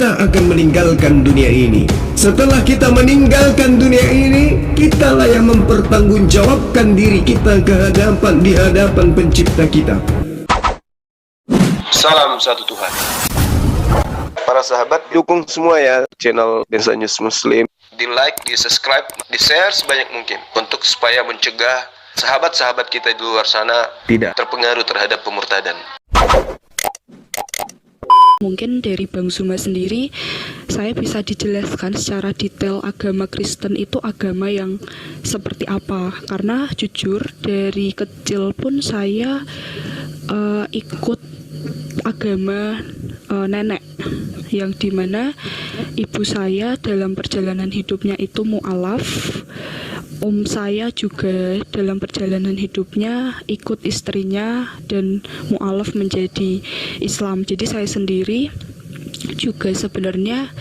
kita akan meninggalkan dunia ini. Setelah kita meninggalkan dunia ini, kitalah yang mempertanggungjawabkan diri kita di hadapan pencipta kita. Salam satu Tuhan. Para sahabat, dukung semua ya channel Densa News Muslim. Di like, di subscribe, di share sebanyak mungkin untuk supaya mencegah sahabat-sahabat kita di luar sana tidak terpengaruh terhadap pemurtadan. Mungkin dari Bang Zuma sendiri, saya bisa dijelaskan secara detail agama Kristen itu agama yang seperti apa. Karena jujur dari kecil pun saya ikut agama nenek, yang dimana ibu saya dalam perjalanan hidupnya itu mu'alaf. Om saya juga dalam perjalanan hidupnya ikut istrinya dan mu'alaf menjadi Islam. Jadi saya sendiri juga sebenarnya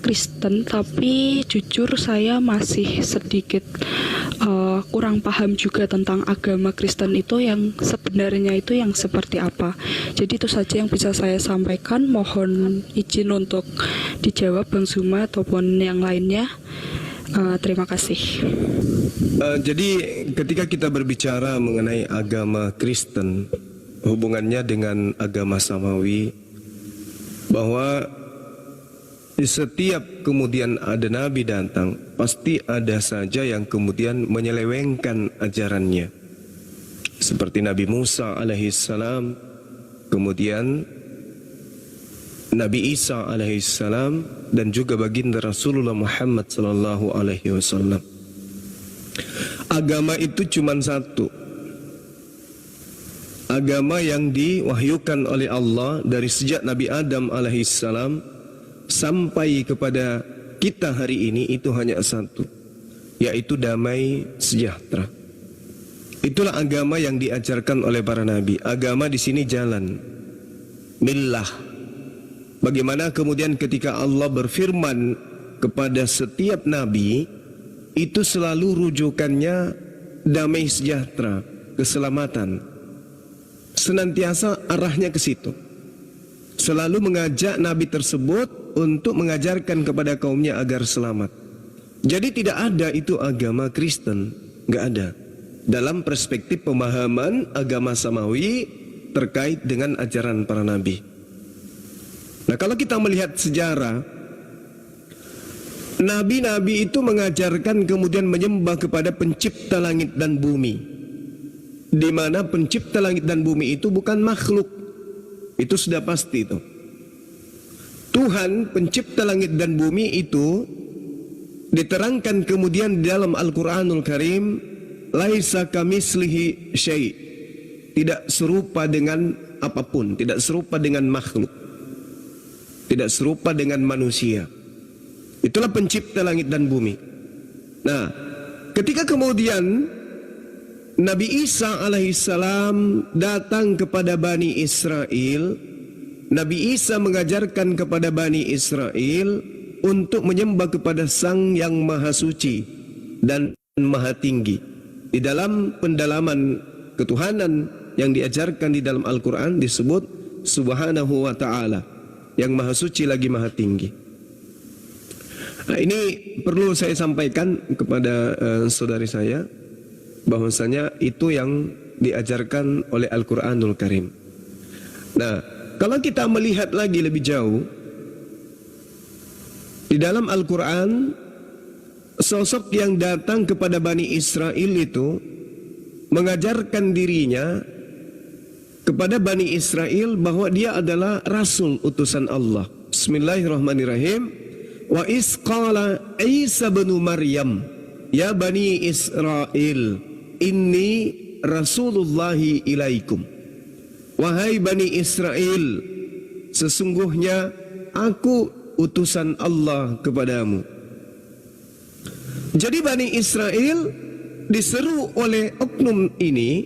Kristen, tapi jujur saya masih sedikit kurang paham juga tentang agama Kristen itu yang sebenarnya itu yang seperti apa. Jadi itu saja yang bisa saya sampaikan. Mohon izin untuk dijawab Bang Zuma ataupun yang lainnya. Terima kasih. Jadi ketika kita berbicara mengenai agama Kristen, hubungannya dengan agama Samawi, bahwa di setiap kemudian ada Nabi datang, pasti ada saja yang kemudian menyelewengkan ajarannya. Seperti Nabi Musa alaihissalam, kemudian Nabi Isa alaihissalam, dan juga baginda Rasulullah Muhammad sallallahu alaihi wasallam. Agama itu cuma satu. Agama yang diwahyukan oleh Allah dari sejak Nabi Adam alaihissalam sampai kepada kita hari ini itu hanya satu, yaitu damai sejahtera. Itulah agama yang diajarkan oleh para nabi. Agama di sini jalan, millah. Bagaimana kemudian ketika Allah berfirman kepada setiap nabi, itu selalu rujukannya damai sejahtera, keselamatan. Senantiasa arahnya ke situ. Selalu mengajak nabi tersebut untuk mengajarkan kepada kaumnya agar selamat. Jadi tidak ada itu agama Kristen, nggak ada. Dalam perspektif pemahaman agama Samawi terkait dengan ajaran para nabi. Nah, kalau kita melihat sejarah, nabi-nabi itu mengajarkan kemudian menyembah kepada pencipta langit dan bumi, di mana pencipta langit dan bumi itu bukan makhluk. Itu sudah pasti itu. Tuhan pencipta langit dan bumi itu diterangkan kemudian di dalam Al-Quranul Karim, laisa kamislihi syai', tidak serupa dengan apapun, tidak serupa dengan makhluk, tidak serupa dengan manusia. Itulah pencipta langit dan bumi. Nah, ketika kemudian Nabi Isa alaihissalam datang kepada Bani Israel, Nabi Isa mengajarkan kepada Bani Israel untuk menyembah kepada Sang yang Maha Suci dan Maha Tinggi. Di dalam pendalaman ketuhanan yang diajarkan di dalam Al-Quran disebut Subhanahu wa ta'ala, yang Maha Suci lagi Maha Tinggi. Nah, ini perlu saya sampaikan kepada saudari saya, bahwasanya itu yang diajarkan oleh Al-Quranul Karim. Nah, kalau kita melihat lagi lebih jauh, di dalam Al-Quran, sosok yang datang kepada Bani Israel itu mengajarkan dirinya kepada Bani Israel bahwa dia adalah Rasul utusan Allah. Bismillahirrahmanirrahim. Wa isqala Isa bin Maryam, ya Bani Israel, inni Rasulullahi ilaikum. Wahai Bani Israel, sesungguhnya aku utusan Allah kepadamu. Jadi Bani Israel diseru oleh oknum ini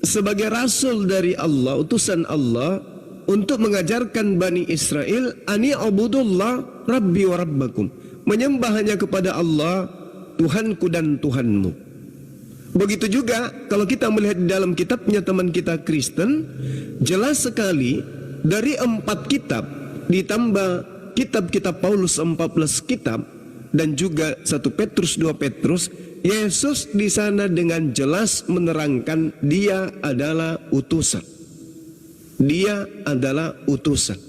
sebagai rasul dari Allah, utusan Allah, untuk mengajarkan Bani Israel, ani abudullah rabbi wa rabbakum, menyembah hanya kepada Allah, Tuhanku dan Tuhanmu. Begitu juga kalau kita melihat di dalam kitabnya teman kita Kristen, jelas sekali dari 4 kitab ditambah kitab-kitab Paulus 14 kitab dan juga 1 Petrus 2 Petrus, Yesus di sana dengan jelas menerangkan dia adalah utusan. Dia adalah utusan.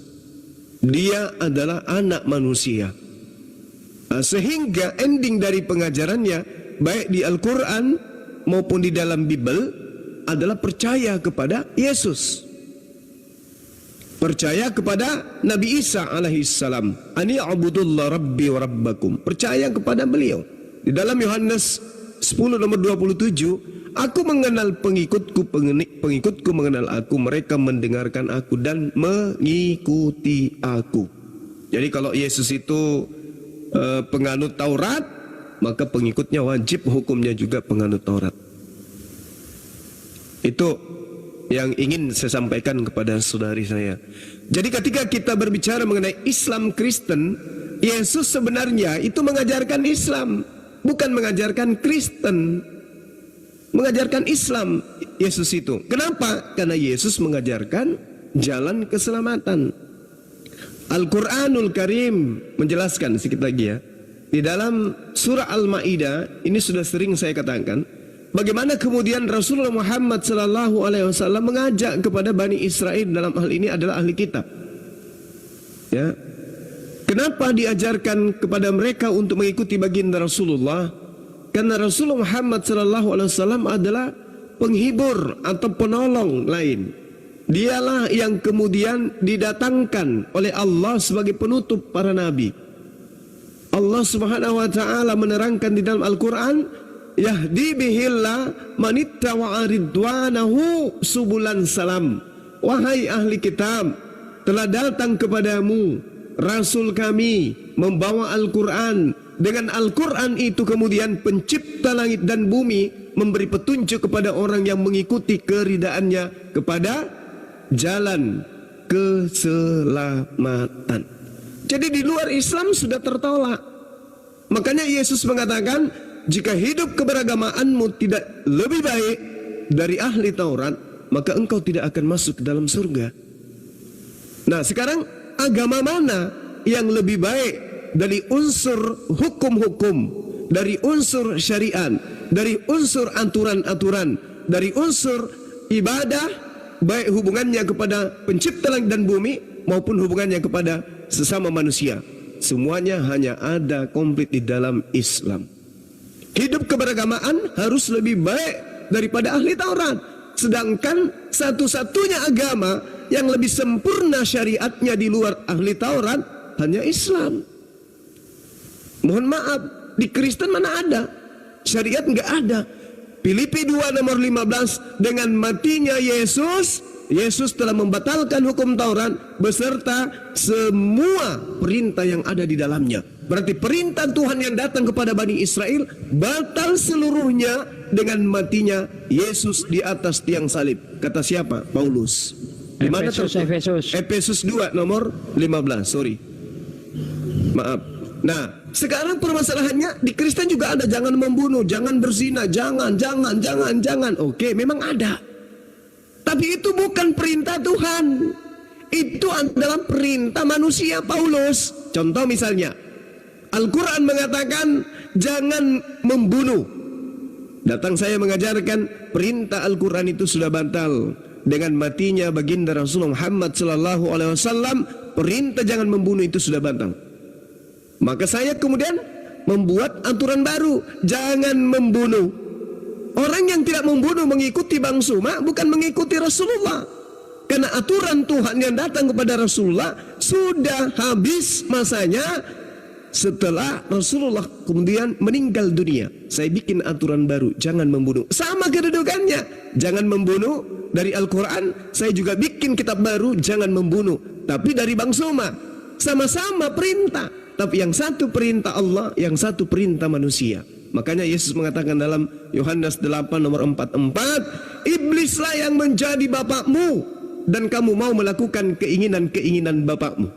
Dia adalah anak manusia. Sehingga ending dari pengajarannya baik di Al-Quran maupun di dalam Bible adalah percaya kepada Yesus. Percaya kepada Nabi Isa alaihissalam. Ani abudullah rabbi wa rabbakum. Percaya kepada beliau. Di dalam Yohanes 10 nomor 27, aku mengenal pengikutku mengenal aku, mereka mendengarkan aku dan mengikuti aku. Jadi kalau Yesus itu penganut Taurat, maka pengikutnya wajib hukumnya juga penganut Taurat. Itu yang ingin saya sampaikan kepada saudari saya. Jadi ketika kita berbicara mengenai Islam Kristen, Yesus sebenarnya itu mengajarkan Islam, bukan mengajarkan Kristen. Mengajarkan Islam Yesus itu. Kenapa? Karena Yesus mengajarkan jalan keselamatan. Al-Quranul Karim menjelaskan sedikit lagi ya. Di dalam surah Al-Maidah, ini sudah sering saya katakan, bagaimana kemudian Rasulullah Muhammad SAW mengajak kepada Bani Israel, dalam hal ini adalah ahli kitab. Ya. Kenapa diajarkan kepada mereka untuk mengikuti baginda Rasulullah? Karena Rasulullah Muhammad SAW adalah penghibur atau penolong lain. Dialah yang kemudian didatangkan oleh Allah sebagai penutup para nabi. Allah Subhanahu wa taala menerangkan di dalam Al-Qur'an, yahdi bihillah manittawa'a ridwanahu subulan salam. Wahai ahli kitab, telah datang kepadamu Rasul kami membawa Al-Quran. Dengan Al-Quran itu kemudian pencipta langit dan bumi memberi petunjuk kepada orang yang mengikuti keridaannya kepada jalan keselamatan. Jadi di luar Islam sudah tertolak. Makanya Yesus mengatakan, jika hidup keberagamaanmu tidak lebih baik dari ahli Taurat, maka engkau tidak akan masuk ke dalam surga. Nah sekarang agama mana yang lebih baik dari unsur hukum-hukum, dari unsur syariat, dari unsur aturan-aturan, dari unsur ibadah, baik hubungannya kepada pencipta langit dan bumi maupun hubungannya kepada sesama manusia? Semuanya hanya ada komplit di dalam Islam. Hidup keberagamaan harus lebih baik daripada ahli Taurat. Sedangkan satu-satunya agama yang lebih sempurna syariatnya di luar ahli Taurat hanya Islam. Mohon maaf, di Kristen mana ada? Syariat nggak ada. Filipi 2 nomor 15, dengan matinya Yesus, Yesus telah membatalkan hukum Taurat beserta semua perintah yang ada di dalamnya. Berarti perintah Tuhan yang datang kepada Bani Israel batal seluruhnya dengan matinya Yesus di atas tiang salib. Kata siapa? Paulus. Di mana Efesus 2 nomor 15. Sorry. Maaf. Nah, sekarang permasalahannya di Kristen juga ada, jangan membunuh, jangan berzina, jangan. Oke, memang ada. Tapi itu bukan perintah Tuhan. Itu adalah perintah manusia Paulus. Contoh misalnya, Al-Quran mengatakan jangan membunuh. Datang saya mengajarkan perintah Al-Quran itu sudah batal. Dengan matinya baginda Rasulullah Muhammad SAW, perintah jangan membunuh itu sudah batal. Maka saya kemudian membuat aturan baru, jangan membunuh. Orang yang tidak membunuh mengikuti Bang Suma, bukan mengikuti Rasulullah. Karena aturan Tuhan yang datang kepada Rasulullah sudah habis masanya setelah Rasulullah kemudian meninggal dunia. Saya bikin aturan baru, jangan membunuh. Sama kedudukannya, jangan membunuh. Dari Al-Quran saya juga bikin kitab baru, jangan membunuh. Tapi dari Bang Suma, sama-sama perintah. Tapi yang satu perintah Allah, yang satu perintah manusia. Makanya Yesus mengatakan dalam Yohanes 8 nomor 44, iblislah yang menjadi bapakmu dan kamu mau melakukan keinginan-keinginan bapakmu.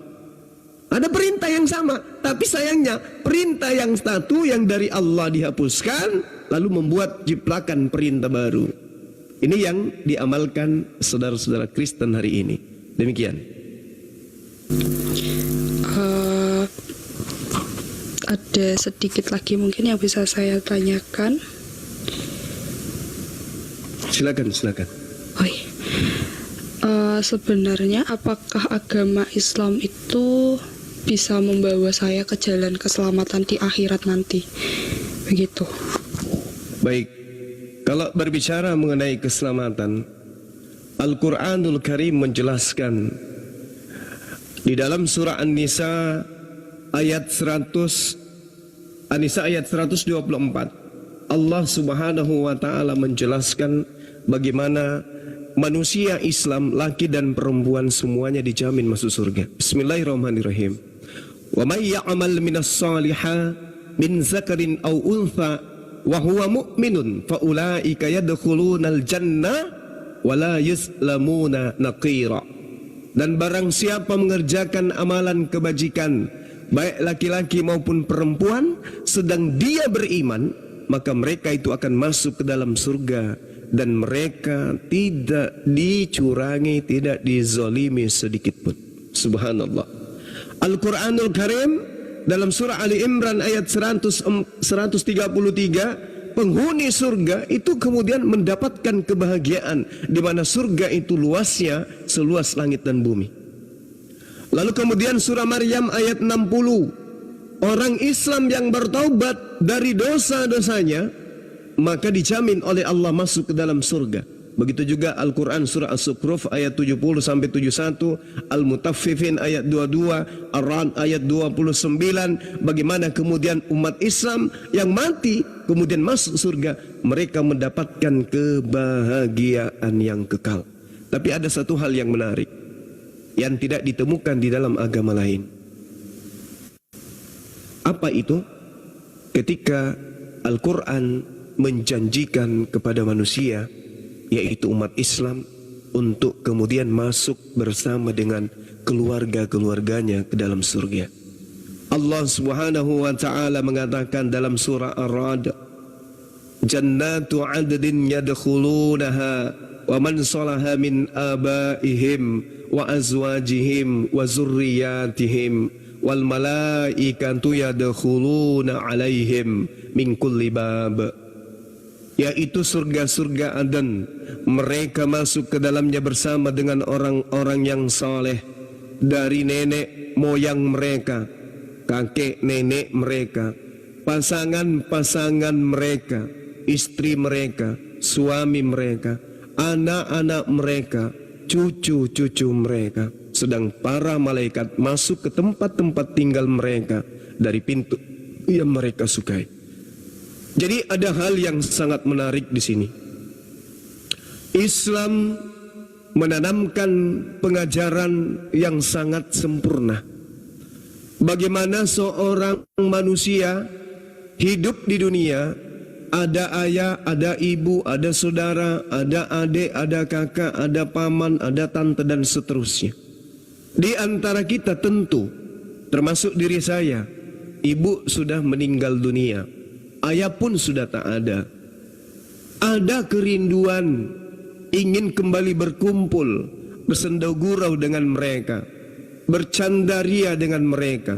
Ada perintah yang sama, tapi sayangnya perintah yang satu yang dari Allah dihapuskan, lalu membuat jiplakan perintah baru. Ini yang diamalkan saudara-saudara Kristen hari ini. Demikian. ada sedikit lagi mungkin yang bisa saya tanyakan. Silakan. Oh iya. Sebenarnya apakah agama Islam itu bisa membawa saya ke jalan keselamatan di akhirat nanti? Begitu. Baik, kalau berbicara mengenai keselamatan, Al-Quranul Karim menjelaskan di dalam surah An-Nisa ayat 124, Allah Subhanahu wa taala menjelaskan bagaimana manusia Islam, laki dan perempuan semuanya dijamin masuk surga. Bismillahirrahmanirrahim. Wa may ya'mal minas salihah min zakarin aw untha wa huwa mu'minun fa ulaika yadkhulunal jannah wa la yuzlamuna naqira. Dan barang siapa mengerjakan amalan kebajikan, baik laki-laki maupun perempuan, sedang dia beriman, maka mereka itu akan masuk ke dalam surga, dan mereka tidak dicurangi, tidak dizalimi sedikit pun. Subhanallah. Al-Quranul Karim dalam surah Ali Imran ayat 133, penghuni surga itu kemudian mendapatkan kebahagiaan, di mana surga itu luasnya seluas langit dan bumi. Lalu kemudian surah Maryam ayat 60, orang Islam yang bertaubat dari dosa-dosanya, maka dijamin oleh Allah masuk ke dalam surga. Begitu juga Al-Quran surah As-Sukhruf ayat 70-71, Al-Mutaffifin ayat 22, Ar-Ra'd ayat 29. Bagaimana kemudian umat Islam yang mati kemudian masuk surga, mereka mendapatkan kebahagiaan yang kekal. Tapi ada satu hal yang menarik yang tidak ditemukan di dalam agama lain. Apa itu? Ketika Al-Quran menjanjikan kepada manusia, yaitu umat Islam, untuk kemudian masuk bersama dengan keluarga-keluarganya ke dalam surga. Allah Subhanahu wa taala mengatakan dalam surah Ar-Ra'd, Jannatu 'adnin yadkhulunaha wa man salaha min abaihim wa azwajihim wa zurriyatihim wal malaikatu yadkhuluna 'alaihim min kulli bab. Yaitu surga-surga Aden, mereka masuk ke dalamnya bersama dengan orang-orang yang saleh, dari nenek moyang mereka, kakek nenek mereka, pasangan-pasangan mereka, istri mereka, suami mereka, anak-anak mereka, cucu-cucu mereka. Sedang para malaikat masuk ke tempat-tempat tinggal mereka dari pintu yang mereka sukai. Jadi ada hal yang sangat menarik di sini. Islam menanamkan pengajaran yang sangat sempurna. Bagaimana seorang manusia hidup di dunia, ada ayah, ada ibu, ada saudara, ada adik, ada kakak, ada paman, ada tante, dan seterusnya. Di antara kita tentu, termasuk diri saya, ibu sudah meninggal dunia, ayah pun sudah tak ada. Ada kerinduan ingin kembali berkumpul, bersenda gurau dengan mereka, bercandaria dengan mereka,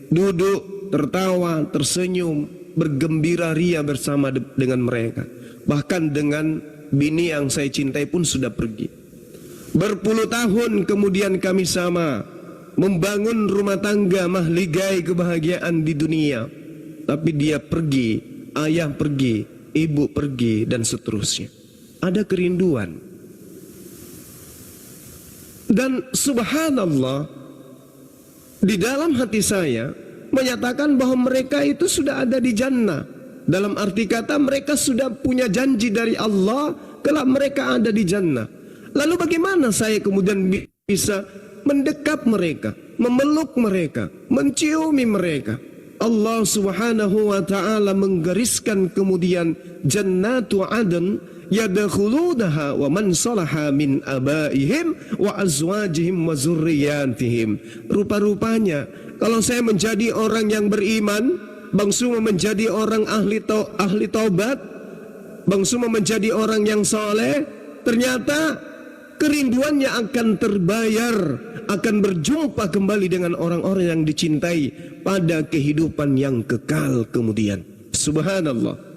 duduk, tertawa, tersenyum, bergembira ria bersama dengan mereka. Bahkan dengan bini yang saya cintai pun sudah pergi. Berpuluh tahun kemudian kami sama membangun rumah tangga, mahligai kebahagiaan di dunia. Tapi dia pergi, ayah pergi, ibu pergi, dan seterusnya. Ada kerinduan. Dan subhanallah, di dalam hati saya menyatakan bahwa mereka itu sudah ada di jannah. Dalam arti kata mereka sudah punya janji dari Allah kalau mereka ada di jannah. Lalu bagaimana saya kemudian bisa mendekap mereka, memeluk mereka, menciumi mereka? Allah Subhanahu wa taala menggariskan kemudian jannatu adn yadkhulunaha wa man salaha min abaihim wa azwajihim wa zurriyatihim. Rupa-rupanya kalau saya menjadi orang yang beriman, Bang Suma menjadi orang ahli taubat, Bang Suma menjadi orang yang saleh, ternyata kerinduannya akan terbayar akan berjumpa kembali dengan orang-orang yang dicintai pada kehidupan yang kekal kemudian. Subhanallah.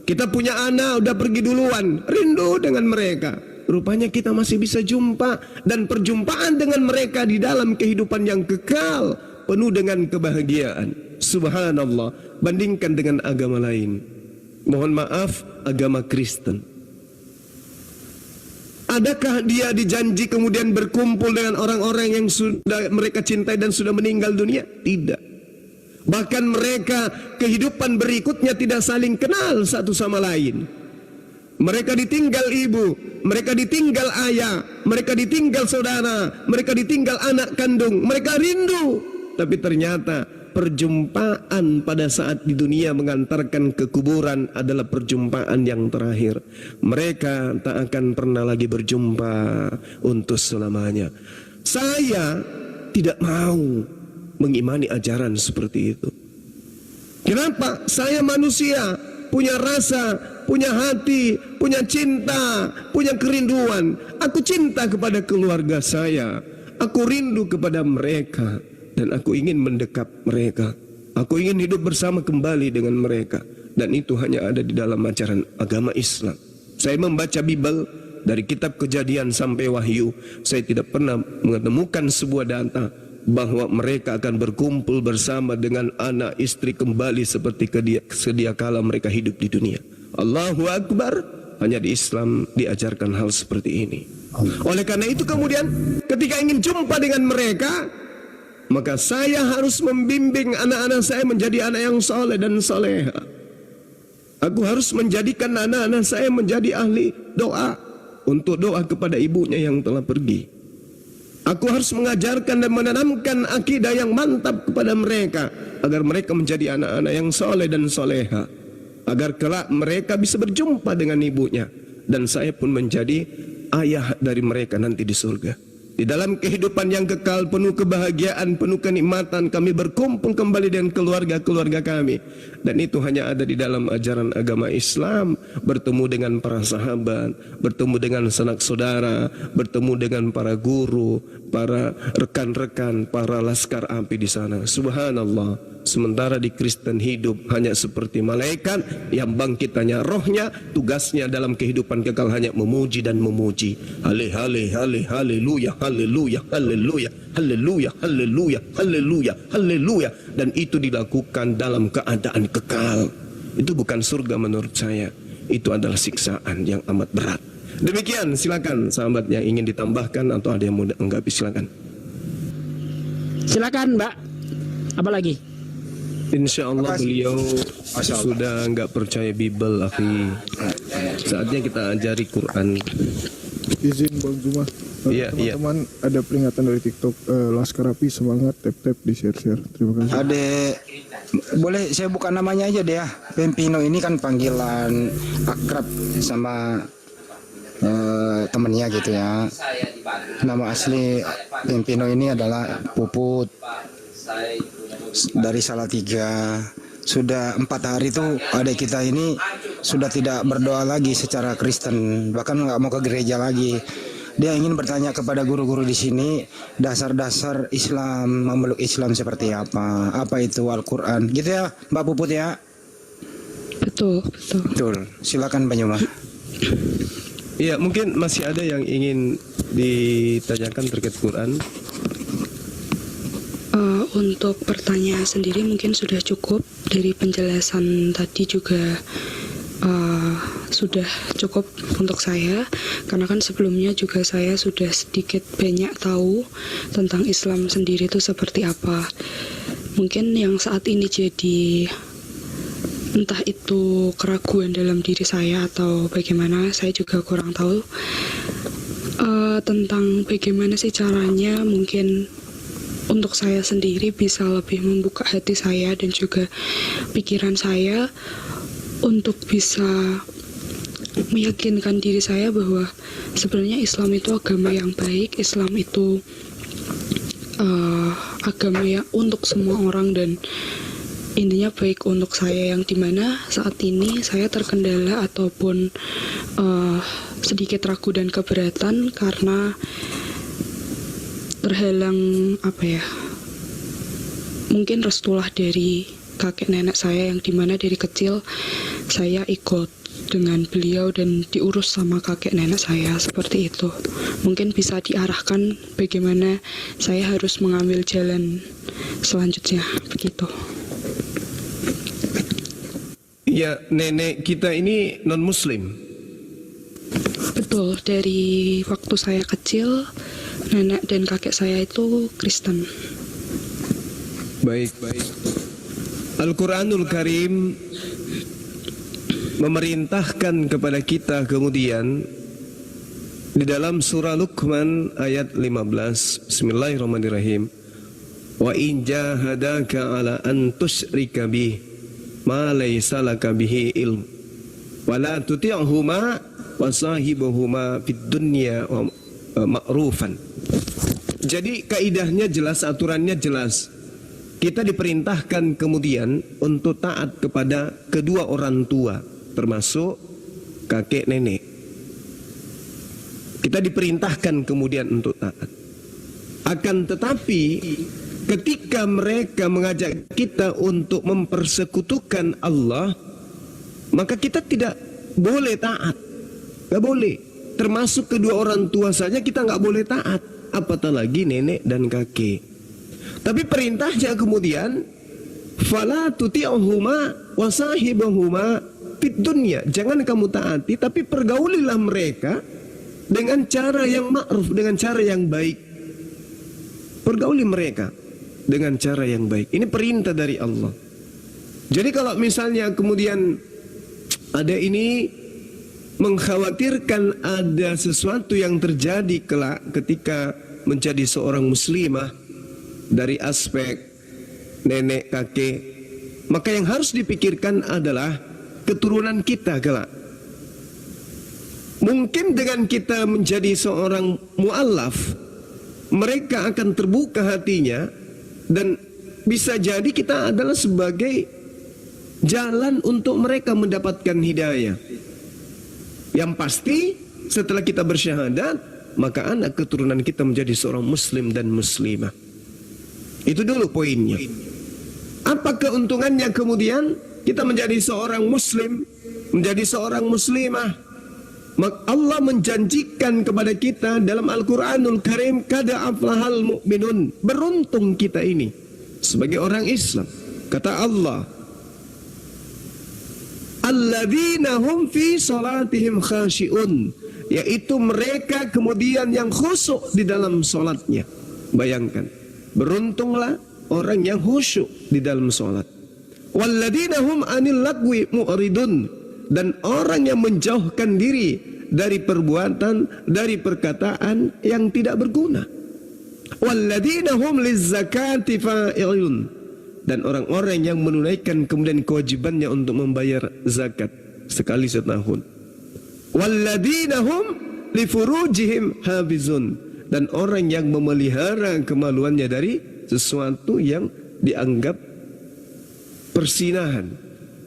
Kita punya anak udah pergi duluan, rindu dengan mereka. Rupanya kita masih bisa jumpa, dan perjumpaan dengan mereka di dalam kehidupan yang kekal penuh dengan kebahagiaan. Subhanallah. Bandingkan dengan agama lain. Mohon maaf, agama Kristen. Adakah dia dijanji kemudian berkumpul dengan orang-orang yang sudah mereka cintai dan sudah meninggal dunia? Tidak. Bahkan mereka kehidupan berikutnya tidak saling kenal satu sama lain. Mereka ditinggal ibu, mereka ditinggal ayah, mereka ditinggal saudara, mereka ditinggal anak kandung, mereka rindu. Tapi ternyata perjumpaan pada saat di dunia mengantarkan ke kuburan adalah perjumpaan yang terakhir. Mereka tak akan pernah lagi berjumpa untuk selamanya. Saya tidak mau mengimani ajaran seperti itu. Kenapa? Saya manusia, punya rasa, punya hati, punya cinta, punya kerinduan. Aku cinta kepada keluarga saya, aku rindu kepada mereka, dan aku ingin mendekap mereka. Aku ingin hidup bersama kembali dengan mereka. Dan itu hanya ada di dalam ajaran agama Islam. Saya membaca Bible dari kitab Kejadian sampai Wahyu. Saya tidak pernah menemukan sebuah data bahwa mereka akan berkumpul bersama dengan anak istri kembali seperti sedia kala mereka hidup di dunia. Allahu Akbar. Hanya di Islam diajarkan hal seperti ini. Oleh karena itu kemudian ketika ingin jumpa dengan mereka, maka saya harus membimbing anak-anak saya menjadi anak yang soleh dan soleha. Aku harus menjadikan anak-anak saya menjadi ahli doa, untuk doa kepada ibunya yang telah pergi. Aku harus mengajarkan dan menanamkan akidah yang mantap kepada mereka, agar mereka menjadi anak-anak yang soleh dan soleha, agar kelak mereka bisa berjumpa dengan ibunya, dan saya pun menjadi ayah dari mereka nanti di surga. Di dalam kehidupan yang kekal penuh kebahagiaan, penuh kenikmatan, kami berkumpul kembali dengan keluarga-keluarga kami. Dan itu hanya ada di dalam ajaran agama Islam. Bertemu dengan para sahabat, bertemu dengan sanak saudara, bertemu dengan para guru, para rekan-rekan, para laskar api di sana. Subhanallah. Sementara di Kristen hidup hanya seperti malaikat yang bangkit hanya rohnya, tugasnya dalam kehidupan kekal hanya memuji dan memuji. Haleluya, haleluya, haleluya, haleluya, haleluya, haleluya, haleluya, haleluya. Dan itu dilakukan dalam keadaan kekal. Itu bukan surga menurut saya. Itu adalah siksaan yang amat berat. Demikian, silakan sahabat yang ingin ditambahkan atau ada yang mau anggapi, silakan. Silakan, Mbak. Apa lagi? Insya Allah beliau sudah nggak percaya Bible, akhi. Saatnya kita ajari Quran. Izin Bang Zuma, teman-teman ada peringatan dari TikTok, Laskar Api semangat, tap di share. Terima kasih. Boleh saya buka namanya aja deh ya. Pempino ini kan panggilan akrab sama temennya gitu ya. Nama asli Pempino ini adalah Puput dari Salatiga. Sudah 4 hari tuh adik kita ini sudah tidak berdoa lagi secara Kristen, bahkan nggak mau ke gereja lagi. Dia ingin bertanya kepada guru-guru di sini dasar-dasar Islam, memeluk Islam seperti apa itu Al-Quran, gitu ya Mbak Puput ya? Betul. Silakan Pak Nyuma. Iya, mungkin masih ada yang ingin ditanyakan terkait Quran. Untuk pertanyaan sendiri mungkin sudah cukup. Dari penjelasan tadi juga sudah cukup untuk saya, karena kan sebelumnya juga saya sudah sedikit banyak tahu tentang Islam sendiri itu seperti apa. Mungkin yang saat ini jadi entah itu keraguan dalam diri saya atau bagaimana, saya juga kurang tahu tentang bagaimana sih caranya mungkin untuk saya sendiri bisa lebih membuka hati saya dan juga pikiran saya untuk bisa meyakinkan diri saya bahwa sebenarnya Islam itu agama yang baik, Islam itu agama yang untuk semua orang dan intinya baik untuk saya, yang dimana saat ini saya terkendala ataupun sedikit ragu dan keberatan karena terhalang mungkin restulah dari kakek nenek saya yang dimana dari kecil saya ikut dengan beliau dan diurus sama kakek nenek saya seperti itu. Mungkin bisa diarahkan bagaimana saya harus mengambil jalan selanjutnya begitu. Ya, nenek kita ini non-muslim. Betul, dari waktu saya kecil nenek dan kakek saya itu Kristen. Baik. Al-Quranul Karim memerintahkan kepada kita kemudian di dalam surah Luqman ayat 15. Bismillahirrahmanirrahim. Wa in jahadaka ala an tusyrika bih ma laysa laka bihi ilm wa la tuti'huma wa sahibuhuma fid dunya ma'rufan. Jadi kaidahnya jelas, aturannya jelas. Kita diperintahkan kemudian untuk taat kepada kedua orang tua, termasuk kakek nenek. Kita diperintahkan kemudian untuk taat. Akan tetapi ketika mereka mengajak kita untuk mempersekutukan Allah, maka kita tidak boleh taat. Gak boleh. Termasuk kedua orang tua saja kita gak boleh taat, apatah lagi nenek dan kakek. Tapi perintahnya kemudian fala tuti'uhuma wa sahibahuma fid dunya. Jangan kamu taati, tapi pergaulilah mereka dengan cara yang ma'ruf, dengan cara yang baik. Pergauli mereka dengan cara yang baik. Ini perintah dari Allah. Jadi kalau misalnya kemudian ada ini mengkhawatirkan ada sesuatu yang terjadi kelak ketika menjadi seorang muslimah dari aspek nenek kakek, maka yang harus dipikirkan adalah keturunan kita kelak. Mungkin dengan kita menjadi seorang mu'allaf, mereka akan terbuka hatinya dan bisa jadi kita adalah sebagai jalan untuk mereka mendapatkan hidayah. Yang pasti setelah kita bersyahadat, maka anak keturunan kita menjadi seorang muslim dan muslimah. Itu dulu poinnya. Apa keuntungannya kemudian kita menjadi seorang muslim, menjadi seorang muslimah? Allah menjanjikan kepada kita dalam Al-Quranul Karim, kada aflahal mu'minun. Beruntung kita ini sebagai orang Islam. Kata Allah, alladzina hum fi salatihim khashi'un, yaitu mereka kemudian yang khusyuk di dalam salatnya. Bayangkan, beruntunglah orang yang khusyuk di dalam salat. Walladzina hum anil lagwi mu'ridun, dan orang yang menjauhkan diri dari perbuatan, dari perkataan yang tidak berguna. Walladzina hum lizzakati fa'ilun, dan orang-orang yang menunaikan kemudian kewajibannya untuk membayar zakat sekali setahun. Walladzina hum li furujihim hafizun, dan orang yang memelihara kemaluannya dari sesuatu yang dianggap persinahan,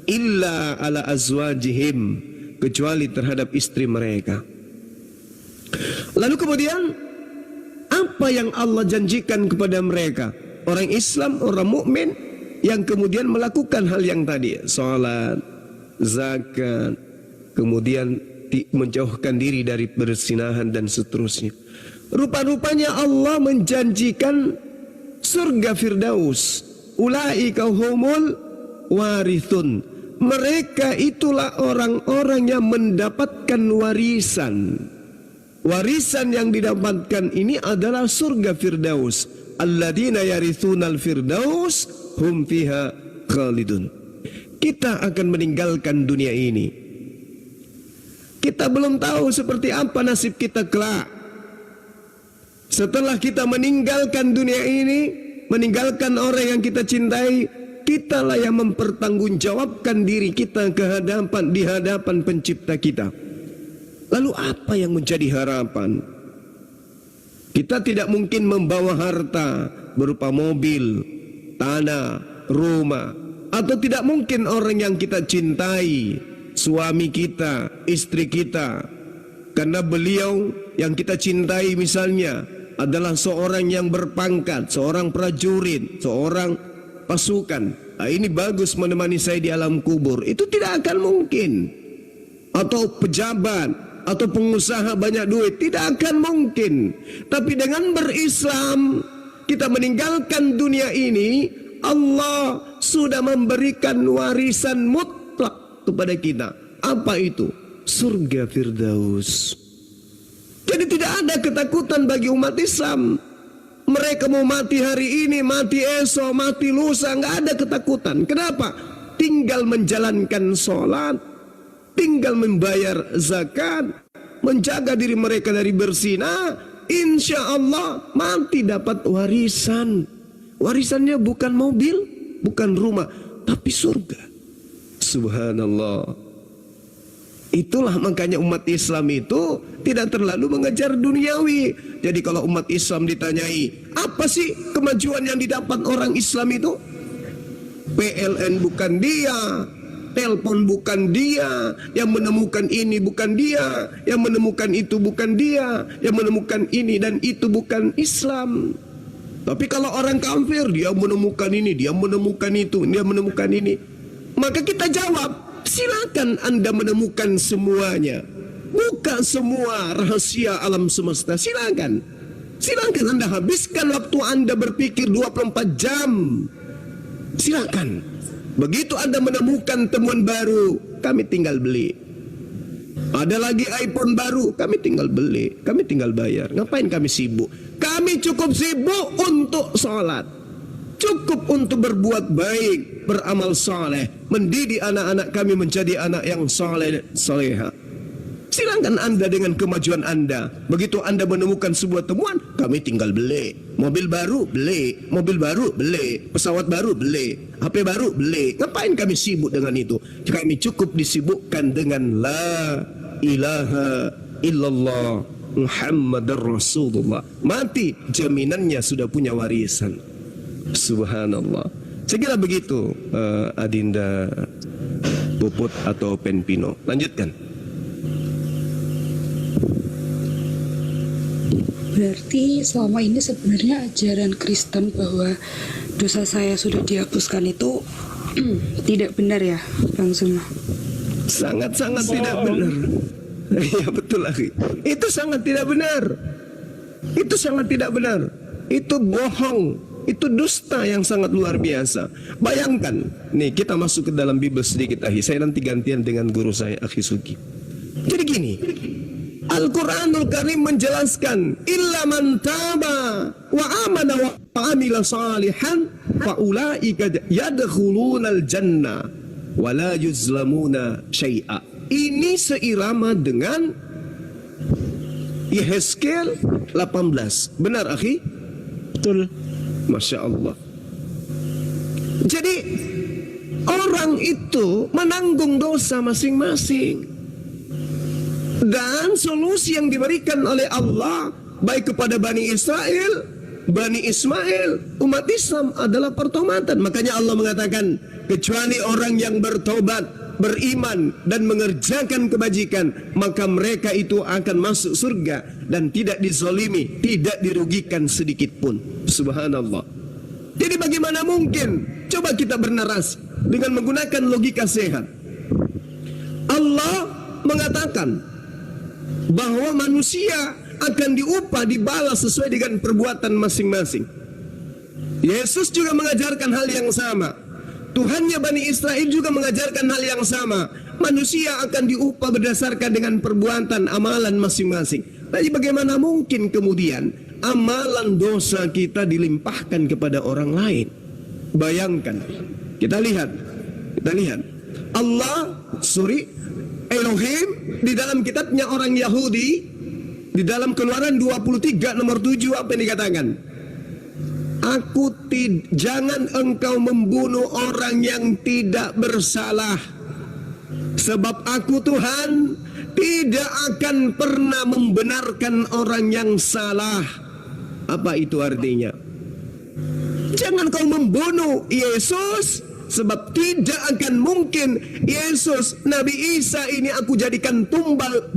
illa ala azwajihim, kecuali terhadap istri mereka. Lalu kemudian apa yang Allah janjikan kepada mereka? Orang Islam, orang mukmin yang kemudian melakukan hal yang tadi, salat, zakat, kemudian menjauhkan diri dari persinahan dan seterusnya. Rupa-rupanya Allah menjanjikan surga Firdaus. Ulaika humul warithun. Mereka itulah orang-orang yang mendapatkan warisan. Warisan yang didapatkan ini adalah surga Firdaus. Alladzina yarithunal firdaus hum fiha khalidun. Kita akan meninggalkan dunia ini. Kita belum tahu seperti apa nasib kita kelak. Setelah kita meninggalkan dunia ini, meninggalkan orang yang kita cintai, kitalah yang mempertanggungjawabkan diri kita di hadapan pencipta kita. Lalu apa yang menjadi harapan? Kita tidak mungkin membawa harta berupa mobil, tanah, rumah, atau tidak mungkin orang yang kita cintai, suami kita, istri kita, karena beliau yang kita cintai misalnya adalah seorang yang berpangkat, seorang prajurit, seorang pasukan. Nah, ini bagus menemani saya di alam kubur. Itu tidak akan mungkin. Atau pejabat, atau pengusaha banyak duit, tidak akan mungkin. Tapi dengan berislam, kita meninggalkan dunia ini, Allah sudah memberikan warisan mutlak kepada kita. Apa itu? Surga Firdaus. Jadi tidak ada ketakutan bagi umat Islam. Mereka mau mati hari ini, mati esok, mati lusa, nggak ada ketakutan. Kenapa? Tinggal menjalankan sholat, tinggal membayar zakat, menjaga diri mereka dari berzina, insya Allah mati dapat warisan. Warisannya bukan mobil, bukan rumah, tapi surga. Subhanallah. Itulah makanya umat Islam itu tidak terlalu mengejar duniawi. Jadi kalau umat Islam ditanyai, apa sih kemajuan yang didapat orang Islam itu? PLN bukan dia, telepon bukan dia, yang menemukan ini bukan dia, yang menemukan itu bukan dia, yang menemukan ini dan itu bukan Islam. Tapi kalau orang kafir, dia menemukan ini, dia menemukan itu, dia menemukan ini. Maka kita jawab, silakan Anda menemukan semuanya. Buka semua rahasia alam semesta, silakan. Silakan Anda habiskan waktu Anda berpikir 24 jam. Silakan. Begitu Anda menemukan temuan baru, kami tinggal beli. Ada lagi iPhone baru, kami tinggal beli, kami tinggal bayar. Ngapain kami sibuk? Kami cukup sibuk untuk sholat, cukup untuk berbuat baik, beramal saleh, mendidik anak-anak kami menjadi anak yang saleh, saleha. Silakan Anda dengan kemajuan Anda. Begitu Anda menemukan sebuah temuan, kami tinggal beli. Mobil baru beli, mobil baru beli, pesawat baru beli, HP baru beli. Ngapain kami sibuk dengan itu? Kami cukup disibukkan dengan la ilaha illallah Muhammadar Rasulullah. Mati jaminannya sudah punya warisan. Subhanallah. Saya kira begitu, Adinda Puput atau Penpino. Lanjutkan. Berarti selama ini sebenarnya ajaran Kristen bahwa dosa saya sudah dihapuskan itu tidak benar ya, Bang Zuma? Sangat-sangat tidak benar. Ya betul lagi. Itu sangat tidak benar. Itu sangat tidak benar. Itu bohong. Itu dusta yang sangat luar biasa. Bayangkan, nih kita masuk ke dalam Bible sedikit, Ahi. Saya nanti gantian dengan guru saya, Akhi Sugi. Jadi gini, Al-Quranul Karim menjelaskan, illa man taba wa amana wa amila salihan fa ulaika yadkhulunal jannah wa la yuzlamuna syai'a. Ini seirama dengan Yehezkel 18. Benar, Akhi? Betul. Masya Allah. Jadi orang itu menanggung dosa masing-masing. Dan solusi yang diberikan oleh Allah baik kepada Bani Israel, Bani Ismail, umat Islam adalah pertobatan. Makanya Allah mengatakan, kecuali orang yang bertobat, beriman dan mengerjakan kebajikan, maka mereka itu akan masuk surga dan tidak dizolimi, tidak dirugikan sedikit pun. Subhanallah. Jadi bagaimana mungkin? Coba kita bernarasi dengan menggunakan logika sehat. Allah mengatakan bahwa manusia akan diupah, dibalas sesuai dengan perbuatan masing-masing. Yesus juga mengajarkan hal yang sama. Tuhannya Bani Israel juga mengajarkan hal yang sama. Manusia akan diupah berdasarkan dengan perbuatan amalan masing-masing. Tapi bagaimana mungkin kemudian amalan dosa kita dilimpahkan kepada orang lain? Bayangkan. Kita lihat. Elohim di dalam kitabnya orang Yahudi, di dalam Keluaran 23 nomor 7 apa yang dikatakan? Jangan engkau membunuh orang yang tidak bersalah, sebab aku Tuhan tidak akan pernah membenarkan orang yang salah. Apa itu artinya? Jangan kau membunuh Yesus, sebab tidak akan mungkin Yesus, Nabi Isa ini aku jadikan tumbal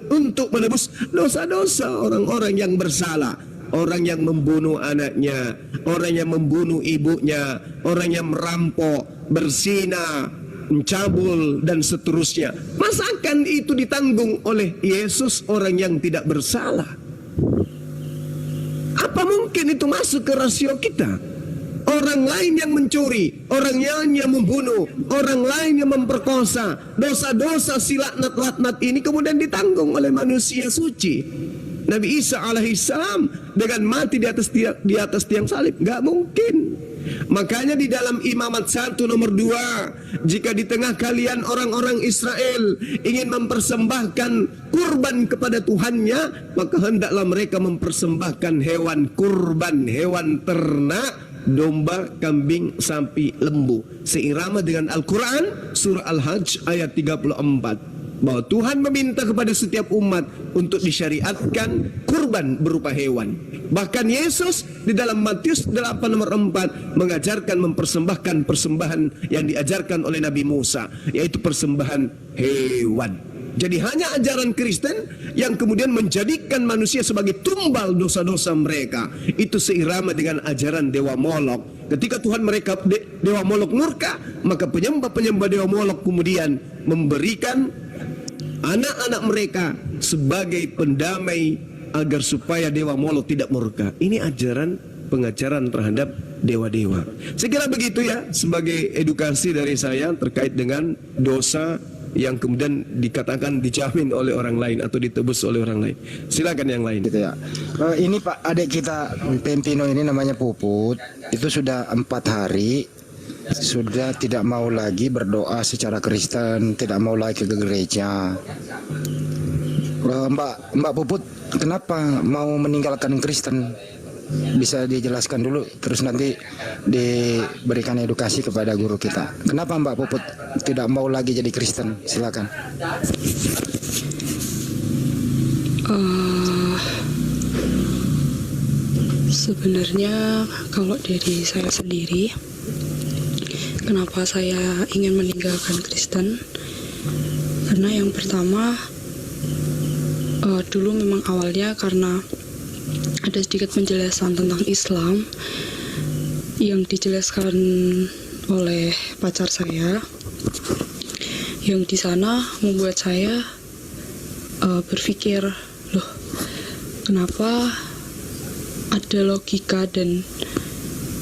untuk menebus dosa-dosa orang-orang yang bersalah. orang yang membunuh anaknya, orang yang membunuh ibunya, orang yang merampok, berzina, mencabul dan seterusnya. Masakan itu ditanggung oleh Yesus, orang yang tidak bersalah? Apa mungkin itu masuk ke rasio kita? Orang lain yang mencuri, orang lain yang membunuh, orang lain yang memperkosa, dosa-dosa si laknat-laknat ini kemudian ditanggung oleh manusia suci. Nabi Isa alaihissalam dengan mati di atas tiang salib, nggak mungkin. Makanya di dalam Imamat 1 nomor 2, jika di tengah kalian orang-orang Israel ingin mempersembahkan kurban kepada Tuhannya, maka hendaklah mereka mempersembahkan hewan kurban, hewan ternak, domba, kambing, sapi, lembu, seirama dengan Al-Quran surah Al-Hajj ayat 34, bahwa Tuhan meminta kepada setiap umat untuk disyariatkan kurban berupa hewan. Bahkan Yesus di dalam Matius 8 nomor 4 mengajarkan mempersembahkan persembahan yang diajarkan oleh Nabi Musa, yaitu persembahan hewan. Jadi hanya ajaran Kristen yang kemudian menjadikan manusia sebagai tumbal dosa-dosa mereka. Itu seirama dengan ajaran Dewa Molok. Ketika Tuhan mereka Dewa Molok murka, maka penyembah-penyembah Dewa Molok kemudian memberikan anak-anak mereka sebagai pendamai agar supaya Dewa Molok tidak murka. Ini ajaran pengajaran terhadap dewa-dewa. Saya kira begitu ya, sebagai edukasi dari saya terkait dengan dosa yang kemudian dikatakan dijamin oleh orang lain atau ditebus oleh orang lain. Silakan yang lain. Gitu ya. Ini Pak, adik kita Pempino ini namanya Puput, itu sudah 4 hari sudah tidak mau lagi berdoa secara Kristen, tidak mau lagi ke gereja. Mbak Puput, kenapa mau meninggalkan Kristen? Bisa dijelaskan dulu, terus nanti diberikan edukasi kepada guru kita. Kenapa Mbak Puput tidak mau lagi jadi Kristen? Silakan. Sebenarnya kalau dari saya sendiri, kenapa saya ingin meninggalkan Kristen? Karena yang pertama, dulu memang awalnya karena ada sedikit penjelasan tentang Islam yang dijelaskan oleh pacar saya, yang di sana membuat saya berpikir, loh, kenapa ada logika dan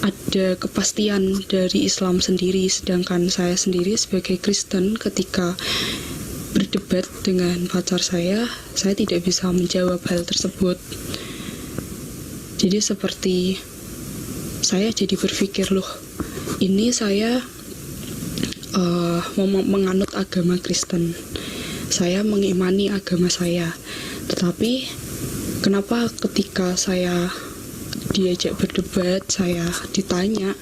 ada kepastian dari Islam sendiri, sedangkan saya sendiri sebagai Kristen ketika berdebat dengan pacar saya tidak bisa menjawab hal tersebut. Jadi seperti saya jadi berpikir, loh, ini saya menganut agama Kristen, saya mengimani agama saya, tetapi kenapa ketika saya diajak berdebat, saya ditanya,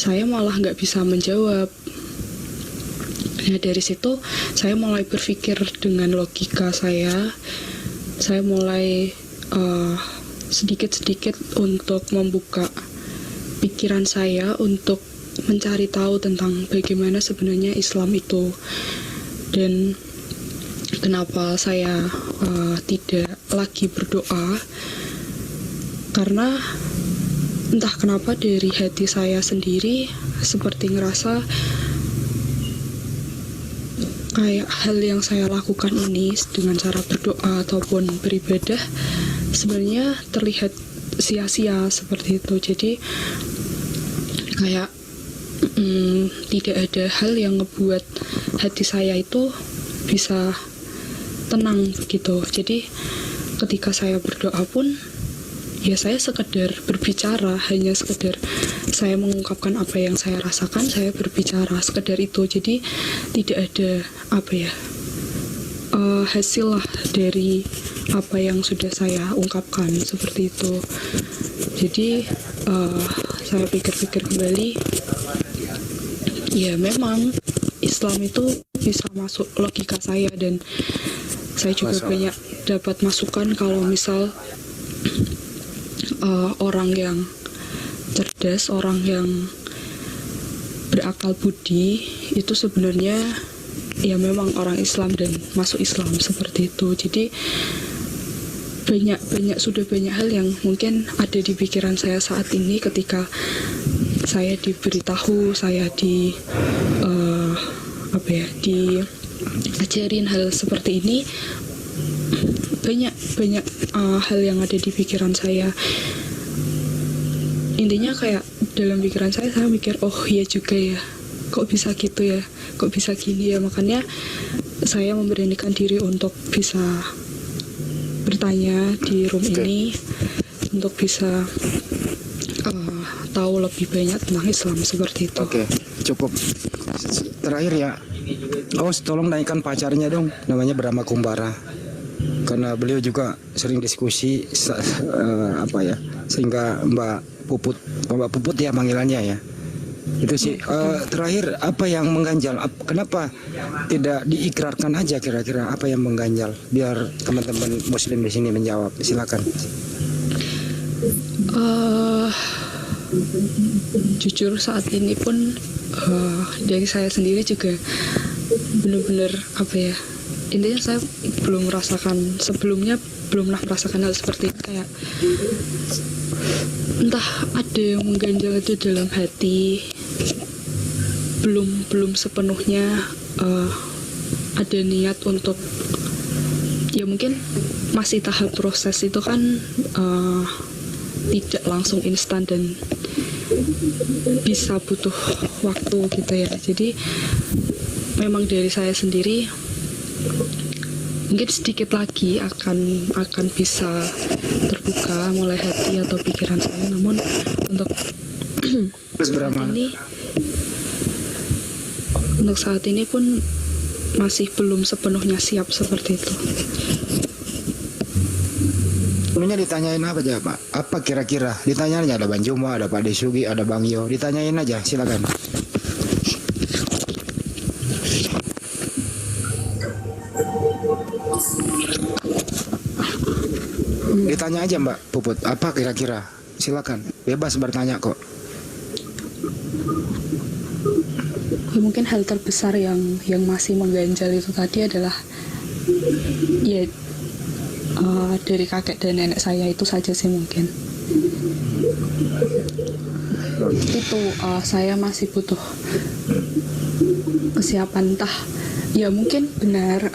saya malah nggak bisa menjawab. Nah, dari situ saya mulai berpikir dengan logika saya mulai sedikit-sedikit untuk membuka pikiran saya untuk mencari tahu tentang bagaimana sebenarnya Islam itu, dan kenapa saya tidak lagi berdoa, karena entah kenapa dari hati saya sendiri seperti ngerasa kayak hal yang saya lakukan ini dengan cara berdoa ataupun beribadah sebenarnya terlihat sia-sia seperti itu. Jadi kayak tidak ada hal yang ngebuat hati saya itu bisa tenang begitu. Jadi ketika saya berdoa pun ya saya sekedar berbicara, hanya sekedar saya mengungkapkan apa yang saya rasakan, saya berbicara sekedar itu. Jadi tidak ada hasil lah dari apa yang sudah saya ungkapkan seperti itu. Jadi saya pikir-pikir kembali, ya memang Islam itu bisa masuk logika saya, dan saya juga banyak dapat masukan kalau misal orang yang cerdas, orang yang berakal budi itu sebenarnya ya memang orang Islam dan masuk Islam seperti itu. Jadi sudah banyak hal yang mungkin ada di pikiran saya saat ini ketika saya diberitahu, saya diajarin hal seperti ini. Banyak hal yang ada di pikiran saya. Intinya kayak dalam pikiran saya mikir, oh iya juga ya, kok bisa gitu ya, kok bisa gini ya. Makanya saya memberanikan diri untuk bisa bertanya di room ini, untuk bisa tahu lebih banyak tentang Islam seperti itu. Oke, cukup. Terakhir ya, tolong naikkan pacarnya dong, namanya Brahma Kumbara. Karena beliau juga sering diskusi sehingga Mbak Puput ya panggilannya ya. Itu sih. Terakhir, apa yang mengganjal? Kenapa tidak diikrarkan aja kira-kira, apa yang mengganjal? Biar teman-teman Muslim di sini menjawab. Silakan. Jujur saat ini pun dari saya sendiri juga benar-benar intinya saya belum merasakan, sebelumnya belum pernah merasakan hal seperti ini. Kayak entah ada yang mengganjal itu dalam hati, belum sepenuhnya ada niat untuk, ya mungkin masih tahap proses itu kan, tidak langsung instan dan bisa butuh waktu gitu ya. Jadi memang dari saya sendiri mungkin sedikit lagi akan bisa terbuka mulai hati atau pikiran saya, namun untuk saat ini pun masih belum sepenuhnya siap seperti itu. Sebelumnya ditanyain apa aja Pak? Apa kira-kira? Ditanyain aja, ada Bang Jumo, ada Pak Desugi, ada Bang Yo. Ditanyain aja, silakan. Ditanya aja Mbak Puput, apa kira-kira? Silakan, bebas bertanya kok. Mungkin hal terbesar yang masih mengganjal itu tadi adalah ya dari kakek dan nenek saya itu saja sih mungkin. Itu saya masih butuh kesiapan, entah ya mungkin benar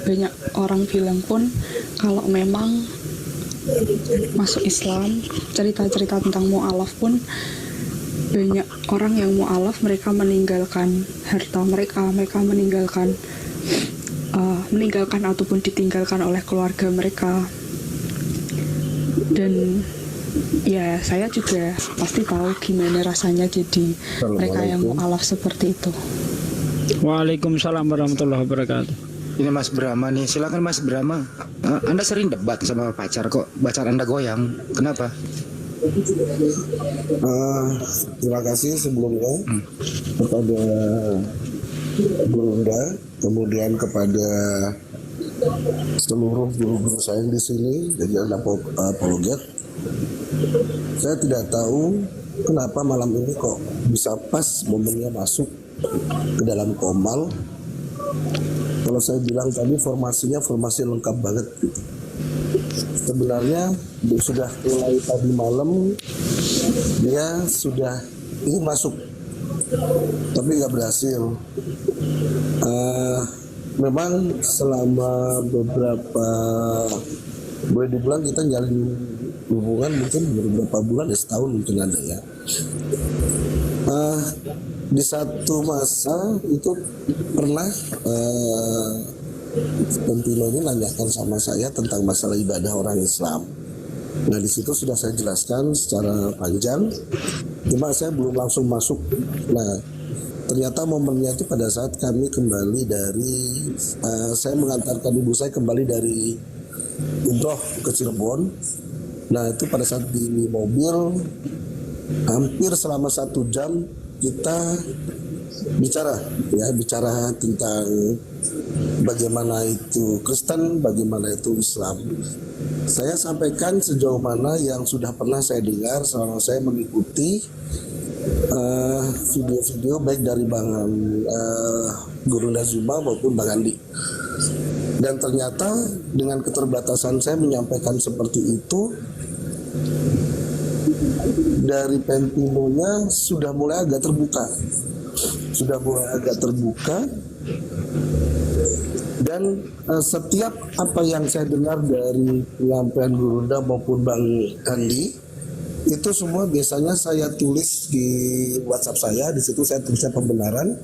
banyak orang bilang pun kalau memang masuk Islam, cerita-cerita tentang mu'alaf pun banyak orang yang mu'alaf, mereka meninggalkan harta mereka meninggalkan ataupun ditinggalkan oleh keluarga mereka. Dan ya saya juga pasti tahu gimana rasanya jadi mereka yang mu'alaf seperti itu. Waalaikumsalam warahmatullahi wabarakatuh. Ini Mas Brahma nih, silakan Mas Brahma. Anda sering debat sama pacar kok, pacar Anda goyang, kenapa? Terima kasih sebelumnya kepada Gurunda, kemudian kepada seluruh guru-guru saya di sini, jadi ada apologet. Saya tidak tahu kenapa malam ini kok bisa pas momennya masuk ke dalam Komal. Kalau saya bilang tadi formasi lengkap banget. Sebenarnya sudah mulai tadi malam dia sudah ingin masuk, tapi nggak berhasil. Memang selama beberapa, boleh dibilang kita jalin hubungan mungkin beberapa bulan, ya setahun mungkin ada ya. Di satu masa itu pernah Tentino ini nanyakan sama saya tentang masalah ibadah orang Islam. Nah di situ sudah saya jelaskan secara panjang, cuma saya belum langsung masuk. Nah ternyata momennya itu pada saat kami kembali dari, saya mengantarkan ibu saya kembali dari umroh ke Cirebon. Nah itu pada saat di mobil hampir selama 1 jam kita bicara tentang bagaimana itu Kristen, bagaimana itu Islam. Saya sampaikan sejauh mana yang sudah pernah saya dengar selama saya mengikuti video-video baik dari Bang Guru Nazuma maupun Bang Andi. Dan ternyata dengan keterbatasan saya menyampaikan seperti itu, dari Pempinonya sudah mulai agak terbuka. Dan setiap apa yang saya dengar dari penyampaian Gurunda maupun Bang Andi, itu semua biasanya saya tulis di WhatsApp saya. Di situ saya tulisnya pembenaran,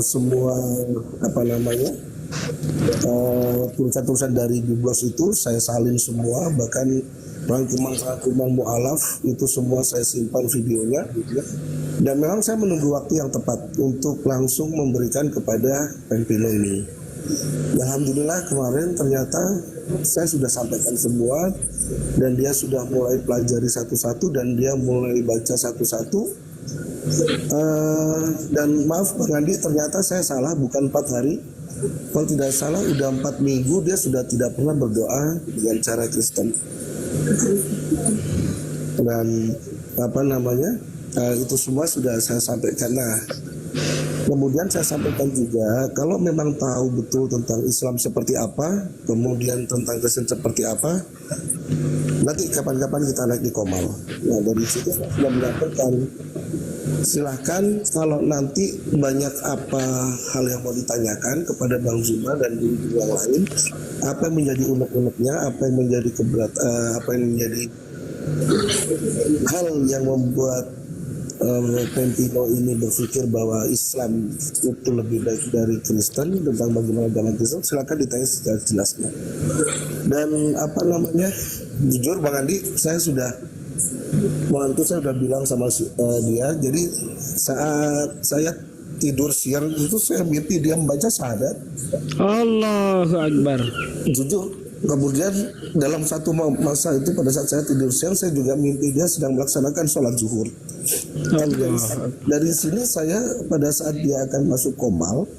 semua tulisan-tulisan dari Biblos itu saya salin semua, bahkan rangkuman mu'alaf itu semua saya simpan videonya. Dan memang saya menunggu waktu yang tepat untuk langsung memberikan kepada Pempino ini. Alhamdulillah kemarin ternyata saya sudah sampaikan semua, dan dia sudah mulai pelajari satu-satu, dan dia mulai baca satu-satu. Dan maaf Bang Andi, ternyata saya salah, bukan 4 hari. Kalau tidak salah udah 4 minggu dia sudah tidak pernah berdoa dengan cara Kristen. Dan itu semua sudah saya sampaikan. Nah, kemudian saya sampaikan juga, kalau memang tahu betul tentang Islam seperti apa, kemudian tentang Kristen seperti apa, nanti kapan-kapan kita naik di Komal. Nah, dari situ saya sudah menyampaikan, silahkan kalau nanti banyak apa hal yang mau ditanyakan kepada Bang Zuma dan guru yang lain, apa yang menjadi unek-uneknya, apa yang menjadi apa yang menjadi hal yang membuat Pempino ini berpikir bahwa Islam itu lebih baik dari Kristen, tentang bagaimana agama Kristen, silakan ditanya secara jelasnya. Dan jujur Bang Andi, saya sudah bilang sama dia. Jadi saat saya tidur siang itu saya mimpi dia membaca syahadat. Allahu Akbar. Jujur. Kemudian dalam satu masa itu, pada saat saya tidur siang, saya juga mimpi dia sedang melaksanakan sholat zuhur. Dari sini saya pada saat dia akan masuk Komal,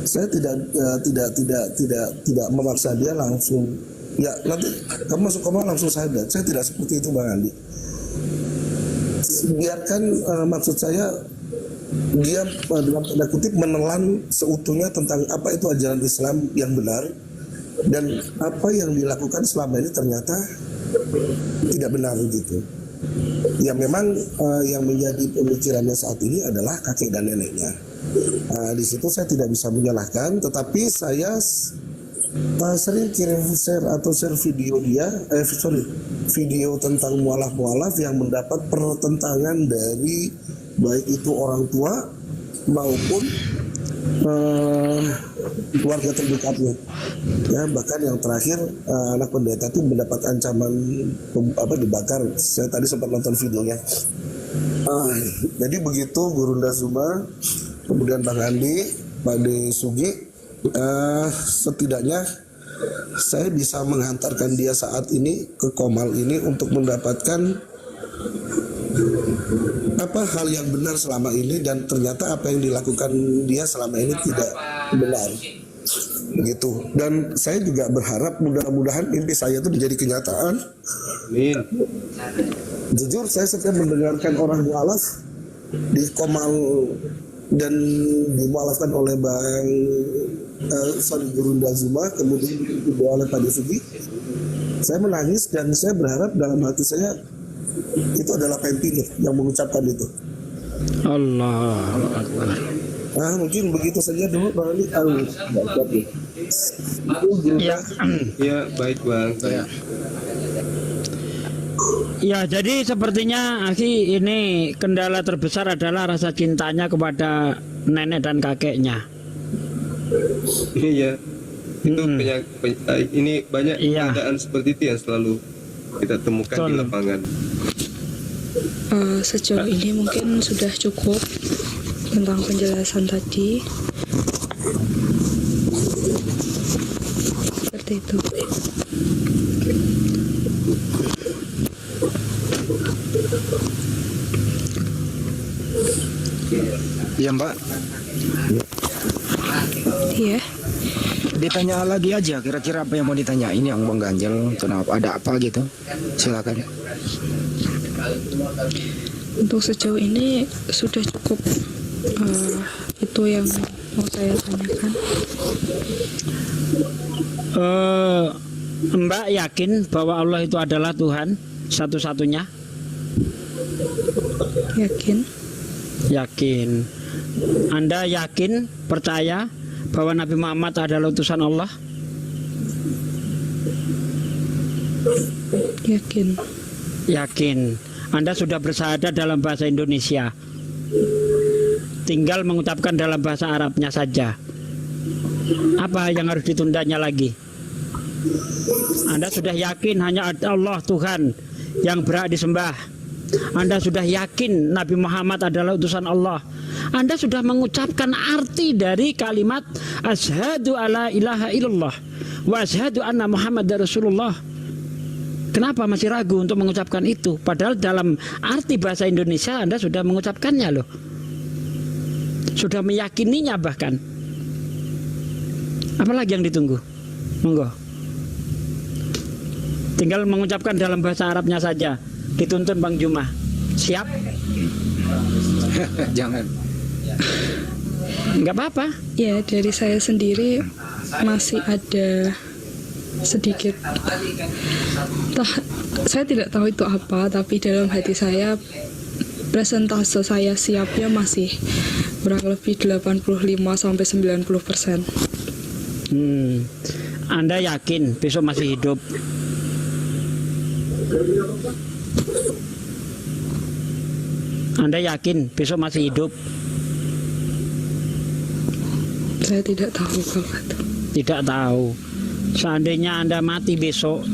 saya tidak memaksa dia langsung. Ya nanti kamu masuk Komal langsung syahadat. Saya tidak seperti itu Bang Andi. Biarkan maksud saya dia dalam tanda kutip menelan seutuhnya tentang apa itu ajaran Islam yang benar, dan apa yang dilakukan selama ini ternyata tidak benar gitu. Ya memang yang menjadi pemikirannya saat ini adalah kakek dan neneknya. Di situ saya tidak bisa menyalahkan, tetapi saya sering kirim share video dia, video tentang mualaf-mualaf yang mendapat pertentangan dari baik itu orang tua maupun keluarga terdekatnya. Ya, bahkan yang terakhir anak pendeta itu mendapat ancaman dibakar. Saya tadi sempat nonton videonya. Jadi begitu Gurunda Zuma, kemudian Bang Andi, Pak De Sugi, setidaknya saya bisa menghantarkan dia saat ini ke Komal ini untuk mendapatkan apa hal yang benar selama ini, dan ternyata apa yang dilakukan dia selama ini tidak benar begitu. Dan saya juga berharap mudah-mudahan mimpi saya itu menjadi kenyataan. Amin. Jujur saya setiap mendengarkan orang mualaf di Komal dan dimualafkan oleh Gurunda Zuma, kemudian dibawa oleh Pak Desugi, saya menangis dan saya berharap dalam hati saya itu adalah Pempino yang mengucapkan itu. Allahu Akbar. Mungkin begitu saja dulu Bang Ali. Ya, baik Bang. Ya, jadi sepertinya Aki ini kendala terbesar adalah rasa cintanya kepada nenek dan kakeknya. Iya, itu ini banyak keadaan seperti itu yang selalu kita temukan di lapangan. Sejauh ini mungkin sudah cukup tentang penjelasan tadi. Seperti itu. Iya Mbak. Iya. Ditanya lagi aja, kira-kira apa yang mau ditanyain yang Bang Ganjel, kenapa, ada apa gitu, silakan. Untuk sejauh ini sudah cukup, itu yang mau saya tanyakan. Mbak yakin bahwa Allah itu adalah Tuhan satu-satunya? Yakin. Yakin. Anda yakin, percaya bahwa Nabi Muhammad adalah utusan Allah? Yakin. Yakin. Anda sudah bersyahadat dalam bahasa Indonesia, tinggal mengucapkan dalam bahasa Arabnya saja. Apa yang harus ditundanya lagi? Anda sudah yakin hanya ada Allah Tuhan yang berhak disembah. Anda sudah yakin Nabi Muhammad adalah utusan Allah. Anda sudah mengucapkan arti dari kalimat asyhadu alla ilaha illallah wa asyhadu anna Muhammadar Rasulullah. Kenapa masih ragu untuk mengucapkan itu? Padahal dalam arti bahasa Indonesia Anda sudah mengucapkannya loh. Sudah meyakininya bahkan. Apalagi yang ditunggu? Monggo. Tinggal mengucapkan dalam bahasa Arabnya saja. Dituntun Bang Juma. Siap? Jangan. Enggak apa-apa. Ya, dari saya sendiri masih ada sedikit, saya tidak tahu itu apa, tapi dalam hati saya presentase saya siapnya masih kurang lebih 85-90%. Anda yakin besok masih hidup? Anda yakin besok masih hidup? Saya tidak tahu kalau itu. Tidak tahu. Seandainya Anda mati besok,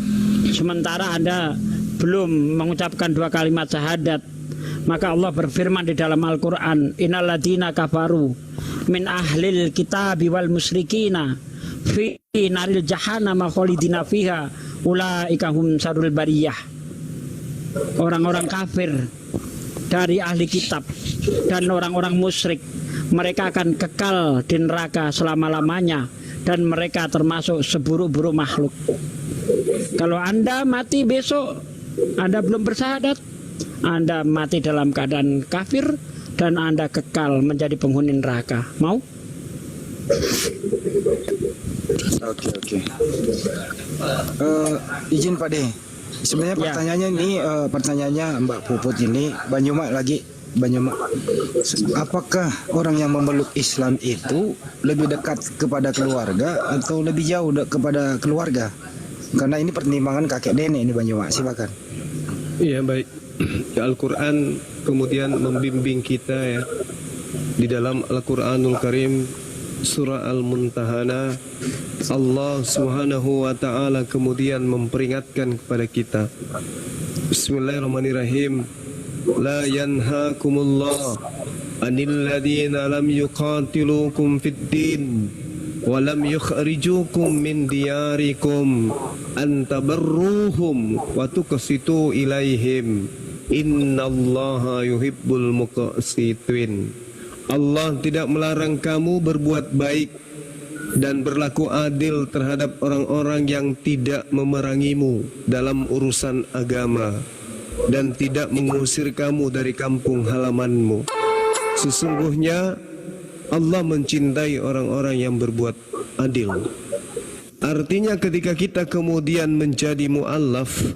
sementara Anda belum mengucapkan 2 kalimat syahadat, maka Allah berfirman di dalam Al-Quran, innalladzina kafaru min ahlil kitabi wal musyrikina fi naril jahannama khalidina fiha ulaika hum syarrul bariyah. Orang-orang kafir dari ahli kitab dan orang-orang musyrik, mereka akan kekal di neraka selama-lamanya, dan mereka termasuk seburuk-buruk makhluk. Kalau Anda mati besok, Anda belum bersyahadat, Anda mati dalam keadaan kafir, dan Anda kekal menjadi penghuni neraka. Mau? Oke. Izin Pak De. Sebenarnya pertanyaannya ini pertanyaannya Mbak Puput ini Banyuma lagi. Apakah orang yang memeluk Islam itu lebih dekat kepada keluarga atau lebih jauh kepada keluarga? Karena ini pertimbangan kakek nenek ini Banyuma. Silakan. Iya, baik. Al-Quran kemudian membimbing kita ya di dalam Al-Quranul Karim surah Al-Muntahana. Allah Subhanahu wa taala kemudian memperingatkan kepada kita. Bismillahirrahmanirrahim. La yanhaakumullah anil ladzina lam yuqatilukum fid din wa lam yukhrijukum min diyarikum an tabarruhum wa tuqsitu ilaihim innallaha yuhibbul muqsitin. Allah tidak melarang kamu berbuat baik dan berlaku adil terhadap orang-orang yang tidak memerangimu dalam urusan agama dan tidak mengusir kamu dari kampung halamanmu. Sesungguhnya Allah mencintai orang-orang yang berbuat adil. Artinya ketika kita kemudian menjadi mu'allaf,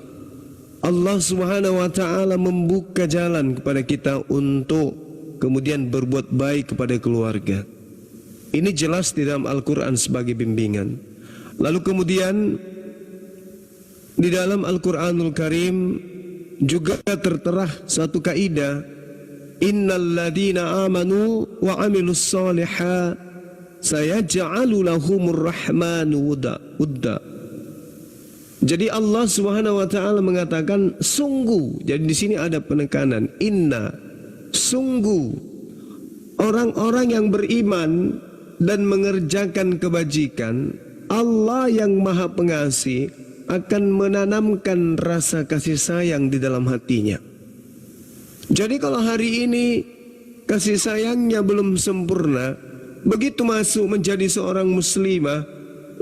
Allah Subhanahu wa taala membuka jalan kepada kita untuk kemudian berbuat baik kepada keluarga. Ini jelas di dalam Al-Quran sebagai bimbingan. Lalu kemudian di dalam Al-Quranul Karim juga tertera satu kaidah, innal ladzina amanu wa amilus solihat sayaj'alu lahumur rahmanu wudda. Jadi Allah Subhanahu wa taala mengatakan sungguh. Jadi di sini ada penekanan inna, sungguh orang-orang yang beriman dan mengerjakan kebajikan, Allah yang Maha Pengasih akan menanamkan rasa kasih sayang di dalam hatinya. Jadi kalau hari ini kasih sayangnya belum sempurna, begitu masuk menjadi seorang muslimah,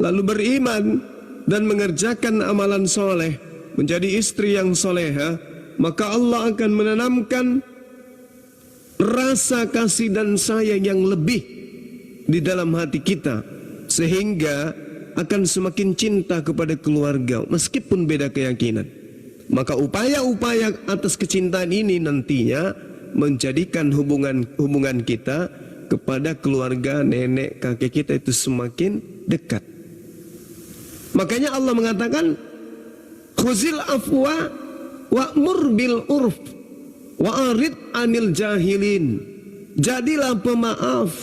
lalu beriman dan mengerjakan amalan soleh, menjadi istri yang soleha, maka Allah akan menanamkan rasa kasih dan sayang yang lebih di dalam hati kita, sehingga akan semakin cinta kepada keluarga meskipun beda keyakinan. Maka upaya-upaya atas kecintaan ini nantinya menjadikan hubungan kita kepada keluarga, nenek, kakek kita itu semakin dekat. Makanya Allah mengatakan, khuzil afwa wa'mur bil urf wa'arid anil jahilin. Jadilah pemaaf,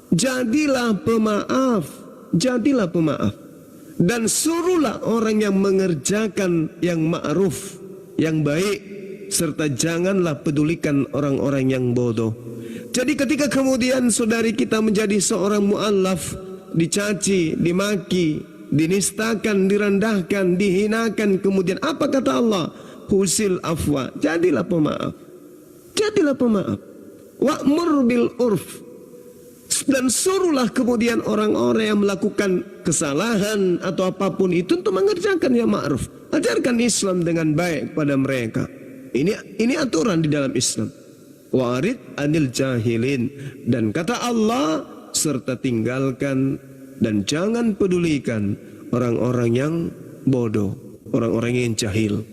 jadilah pemaaf, jadilah pemaaf. Dan suruhlah orang yang mengerjakan yang ma'ruf, yang baik, serta janganlah pedulikan orang-orang yang bodoh. Jadi ketika kemudian saudari kita menjadi seorang mu'allaf, dicaci, dimaki, dinistakan, direndahkan, dihinakan, kemudian apa kata Allah? Husil afwa, jadilah pemaaf, jadilah pemaaf. Wa'mur bil urf, dan suruhlah kemudian orang-orang yang melakukan kesalahan atau apapun itu untuk mengerjakan yang ma'ruf. Ajarkan Islam dengan baik pada mereka. Ini aturan di dalam Islam. Warid anil jahilin, dan kata Allah, serta tinggalkan dan jangan pedulikan orang-orang yang bodoh, orang-orang yang jahil.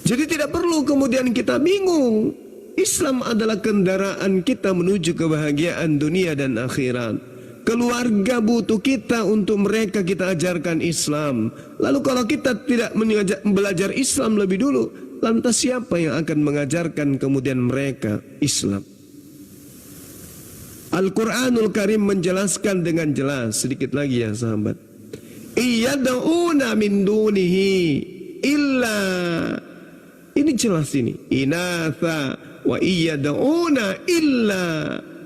Jadi tidak perlu kemudian kita bingung. Islam adalah kendaraan kita menuju kebahagiaan dunia dan akhirat. Keluarga butuh kita, untuk mereka kita ajarkan Islam. Lalu kalau kita tidak belajar Islam lebih dulu, lantas siapa yang akan mengajarkan kemudian mereka Islam? Al-Quranul Karim menjelaskan dengan jelas. Sedikit lagi ya sahabat. Iyada'una min dunihi illa, ini jelas ini, inatha wa iyada'una illa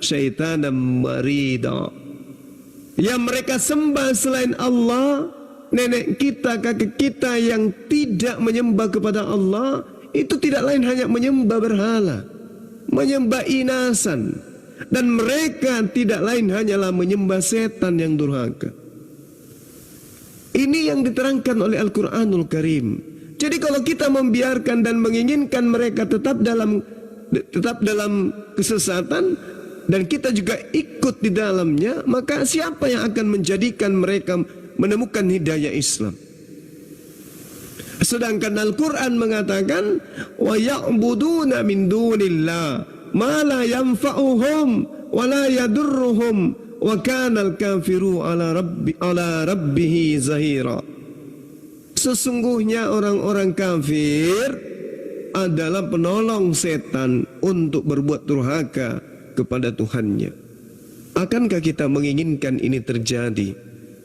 syaitanan marida. Yang mereka sembah selain Allah, nenek kita, kakek kita yang tidak menyembah kepada Allah, itu tidak lain hanya menyembah berhala, menyembah inasan, dan mereka tidak lain hanyalah menyembah setan yang durhaka. Ini yang diterangkan oleh Al-Quranul Karim. Jadi kalau kita membiarkan dan menginginkan mereka tetap dalam kesesatan, dan kita juga ikut di dalamnya, maka siapa yang akan menjadikan mereka menemukan hidayah Islam? Sedangkan Al-Quran mengatakan, wa ya'buduna min dunillah ma la yanfa'uhum wa la yadurruhum wa kana al-kafiru ala rabbihi zahira. Sesungguhnya orang-orang kafir adalah penolong setan untuk berbuat durhaka kepada Tuhannya. Akankah kita menginginkan ini terjadi?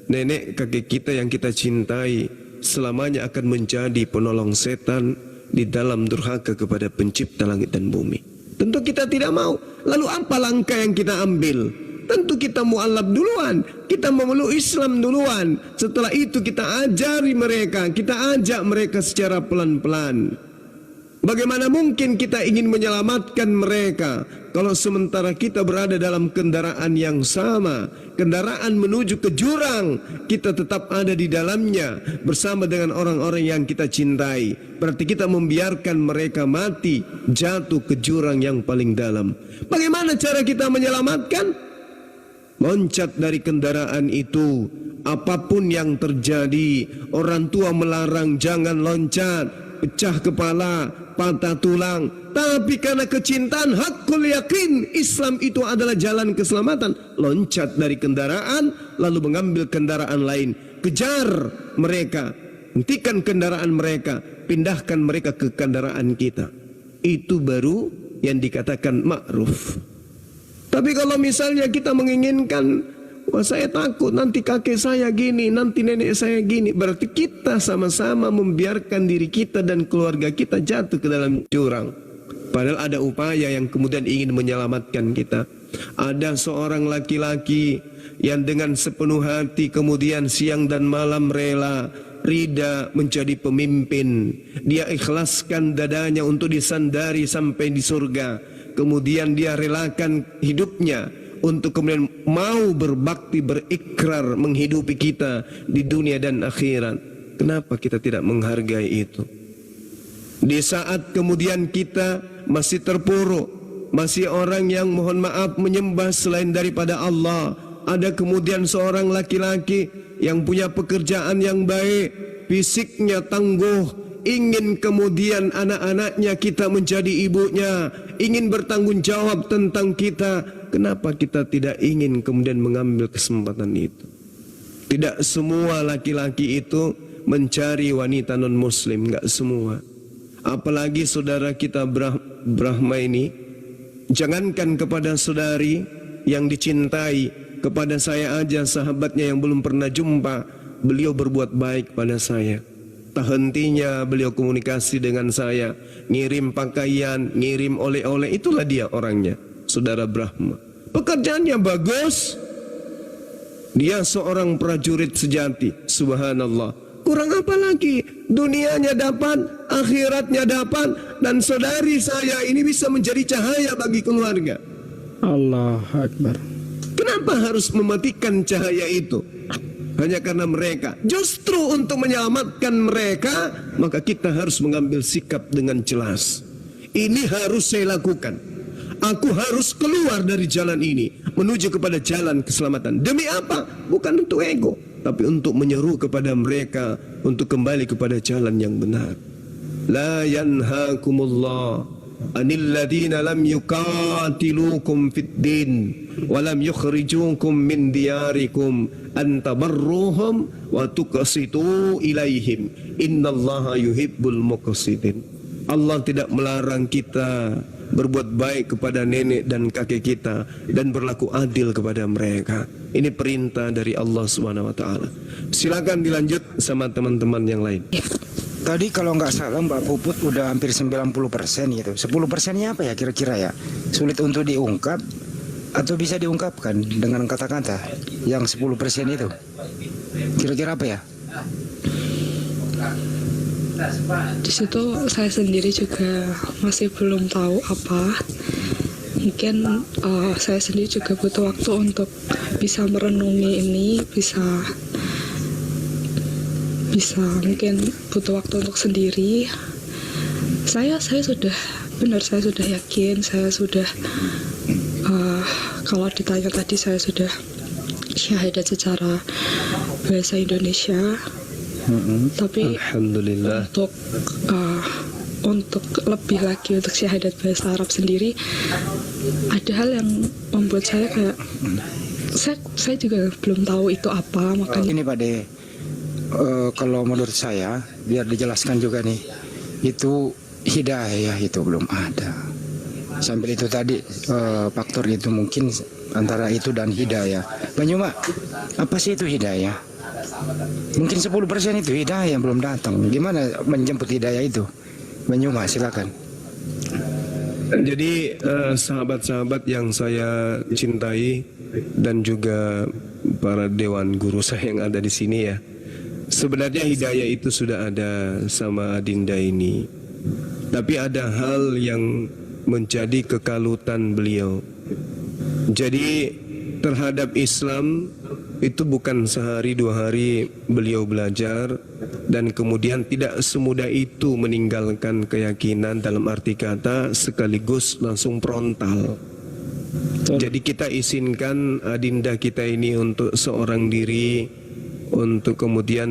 Nenek kakek kita yang kita cintai selamanya akan menjadi penolong setan di dalam durhaka kepada pencipta langit dan bumi. Tentu kita tidak mau. Lalu apa langkah yang kita ambil? Tentu kita mu'alaf duluan, kita memeluk Islam duluan. Setelah itu kita ajari mereka, kita ajak mereka secara pelan-pelan. Bagaimana mungkin kita ingin menyelamatkan mereka kalau sementara kita berada dalam kendaraan yang sama, kendaraan menuju ke jurang, kita tetap ada di dalamnya bersama dengan orang-orang yang kita cintai. Berarti kita membiarkan mereka mati, jatuh ke jurang yang paling dalam. Bagaimana cara kita menyelamatkan? Loncat dari kendaraan itu. Apapun yang terjadi, orang tua melarang jangan loncat, pecah kepala, patah tulang, tapi karena kecintaan, hakul yakin, Islam itu adalah jalan keselamatan, loncat dari kendaraan lalu mengambil kendaraan lain, kejar mereka, hentikan kendaraan mereka, pindahkan mereka ke kendaraan kita. Itu baru yang dikatakan ma'ruf. Tapi kalau misalnya kita menginginkan, wah saya takut nanti kakek saya gini, nanti nenek saya gini, berarti kita sama-sama membiarkan diri kita dan keluarga kita jatuh ke dalam jurang. Padahal ada upaya yang kemudian ingin menyelamatkan kita. Ada seorang laki-laki yang dengan sepenuh hati kemudian siang dan malam rela, rida menjadi pemimpin. Dia ikhlaskan dadanya untuk disandari sampai di surga. Kemudian dia relakan hidupnya untuk kemudian mau berbakti, berikrar menghidupi kita di dunia dan akhirat. Kenapa kita tidak menghargai itu? Di saat kemudian kita masih terpuruk, masih orang yang mohon maaf menyembah selain daripada Allah. Ada kemudian seorang laki-laki yang punya pekerjaan yang baik, fisiknya tangguh, ingin kemudian anak-anaknya kita menjadi ibunya, ingin bertanggung jawab tentang kita. Kenapa kita tidak ingin kemudian mengambil kesempatan itu? Tidak semua laki-laki itu mencari wanita non-muslim, enggak semua. Apalagi saudara kita Brahma ini, jangankan kepada saudari yang dicintai, kepada saya aja sahabatnya yang belum pernah jumpa, beliau berbuat baik pada saya. Tak hentinya beliau komunikasi dengan saya, ngirim pakaian, ngirim oleh-oleh. Itulah dia orangnya, saudara Brahma. Pekerjaannya bagus. Dia seorang prajurit sejati, subhanallah. Kurang apa lagi? Dunianya dapat, akhiratnya dapat, dan saudari saya ini bisa menjadi cahaya bagi keluarga. Allah Akbar. Kenapa harus mematikan cahaya itu? Hanya karena mereka. Justru untuk menyelamatkan mereka, maka kita harus mengambil sikap dengan jelas. Ini harus saya lakukan. Aku harus keluar dari jalan ini, menuju kepada jalan keselamatan. Demi apa? Bukan untuk ego, tapi untuk menyeru kepada mereka untuk kembali kepada jalan yang benar. La yanhakumullah anil ladina lam yuqatilukum fid din wa lam yukhrijukum min diyarikum an tabarruhum wa tuqsitu ilaihim innallaha yuhibbul muqsitin. Allah tidak melarang kita berbuat baik kepada nenek dan kakek kita dan berlaku adil kepada mereka. Ini perintah dari Allah Subhanahu wa taala. Silakan dilanjut sama teman-teman yang lain. Tadi kalau nggak salah Mbak Puput udah hampir 90% gitu. 10%-nya apa ya kira-kira ya? Sulit untuk diungkap atau bisa diungkapkan dengan kata-kata yang 10% itu? Kira-kira apa ya? Di situ saya sendiri juga masih belum tahu apa. Mungkin saya sendiri juga butuh waktu untuk bisa merenungi ini, bisa mungkin butuh waktu untuk sendiri. Saya sudah yakin, saya sudah kalau ditanya tadi saya sudah syahadat secara bahasa Indonesia. Tapi alhamdulillah, untuk lebih lagi untuk syahadat bahasa Arab sendiri, ada hal yang membuat saya kayak saya juga belum tahu itu apa. Makanya ini Pak De, kalau menurut saya, biar dijelaskan juga nih, itu hidayah itu belum ada. Sambil itu tadi faktor itu mungkin antara itu dan hidayah. Banyuma, apa sih itu hidayah? Mungkin 10% itu hidayah yang belum datang. Gimana menjemput hidayah itu? Banyuma, silakan. Jadi sahabat-sahabat yang saya cintai dan juga para dewan guru saya yang ada di sini ya, sebenarnya hidayah itu sudah ada sama Adinda ini. Tapi ada hal yang menjadi kekalutan beliau. Jadi terhadap Islam itu bukan sehari dua hari beliau belajar dan kemudian tidak semudah itu meninggalkan keyakinan dalam arti kata sekaligus langsung frontal. Jadi kita izinkan Adinda kita ini untuk seorang diri, untuk kemudian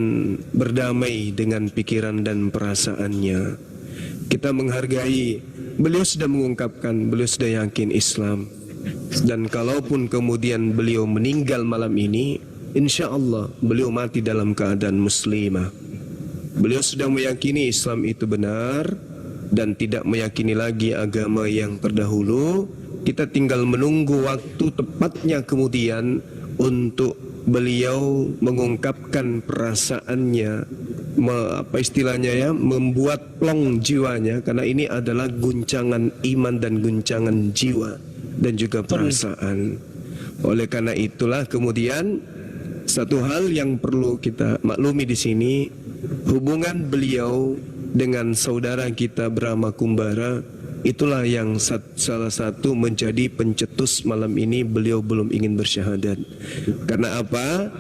berdamai dengan pikiran dan perasaannya. Kita menghargai, beliau sudah mengungkapkan, beliau sudah yakin Islam. Dan kalaupun kemudian beliau meninggal malam ini, insya Allah beliau mati dalam keadaan muslimah. Beliau sudah meyakini Islam itu benar dan tidak meyakini lagi agama yang terdahulu. Kita tinggal menunggu waktu tepatnya kemudian untuk beliau mengungkapkan perasaannya, apa istilahnya ya, membuat plong jiwanya, karena ini adalah guncangan iman dan guncangan jiwa dan juga perasaan. Oleh karena itulah kemudian satu hal yang perlu kita maklumi di sini, hubungan beliau dengan saudara kita Brahma Kumbara, itulah yang salah satu menjadi pencetus malam ini beliau belum ingin bersyahadat. Karena apa?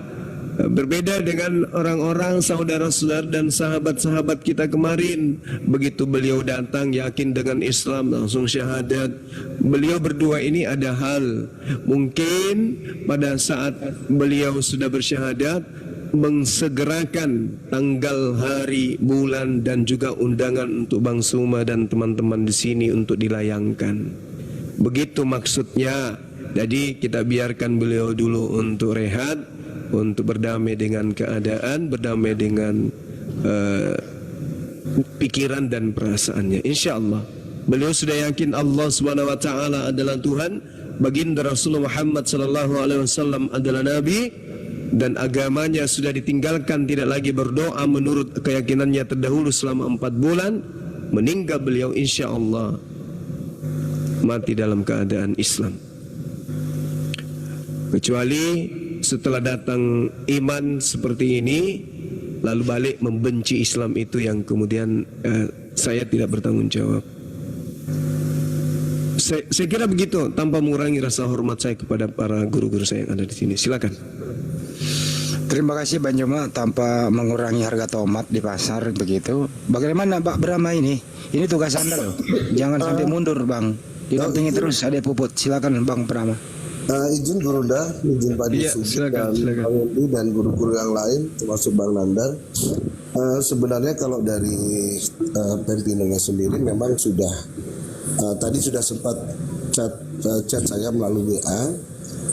Berbeda dengan orang-orang saudara-saudara dan sahabat-sahabat kita kemarin, begitu beliau datang yakin dengan Islam langsung syahadat. Beliau berdua ini ada hal, mungkin pada saat beliau sudah bersyahadat mengsegerakan tanggal, hari, bulan dan juga undangan untuk Bang Suma dan teman-teman di sini untuk dilayangkan. Begitu maksudnya. Jadi kita biarkan beliau dulu untuk rehat, untuk berdamai dengan keadaan, berdamai dengan pikiran dan perasaannya. Insya Allah beliau sudah yakin Allah Subhanahu Wa Taala adalah Tuhan, baginda Rasulullah Muhammad Sallallahu Alaihi Wasallam adalah Nabi, dan agamanya sudah ditinggalkan, tidak lagi berdoa menurut keyakinannya terdahulu selama 4 bulan. Meninggal beliau insya Allah mati dalam keadaan Islam. Kecuali setelah datang iman seperti ini lalu balik membenci Islam, itu yang kemudian saya tidak bertanggung jawab. Saya kira begitu, tanpa mengurangi rasa hormat saya kepada para guru-guru saya yang ada di sini. Silakan. Terima kasih Bang Juma, tanpa mengurangi harga tomat di pasar begitu. Bagaimana Pak Brahma ini? Ini tugas Anda loh. Jangan sampai mundur Bang. Didampingi terus ada Puput. Silakan Bang Brahma. Izin Gurunda, izin Pak Disugi dan Bang Endi dan guru-guru yang lain termasuk Bang Nandar. Sebenarnya kalau dari Pempinonya sendiri memang sudah tadi sudah sempat chat saya melalui WA.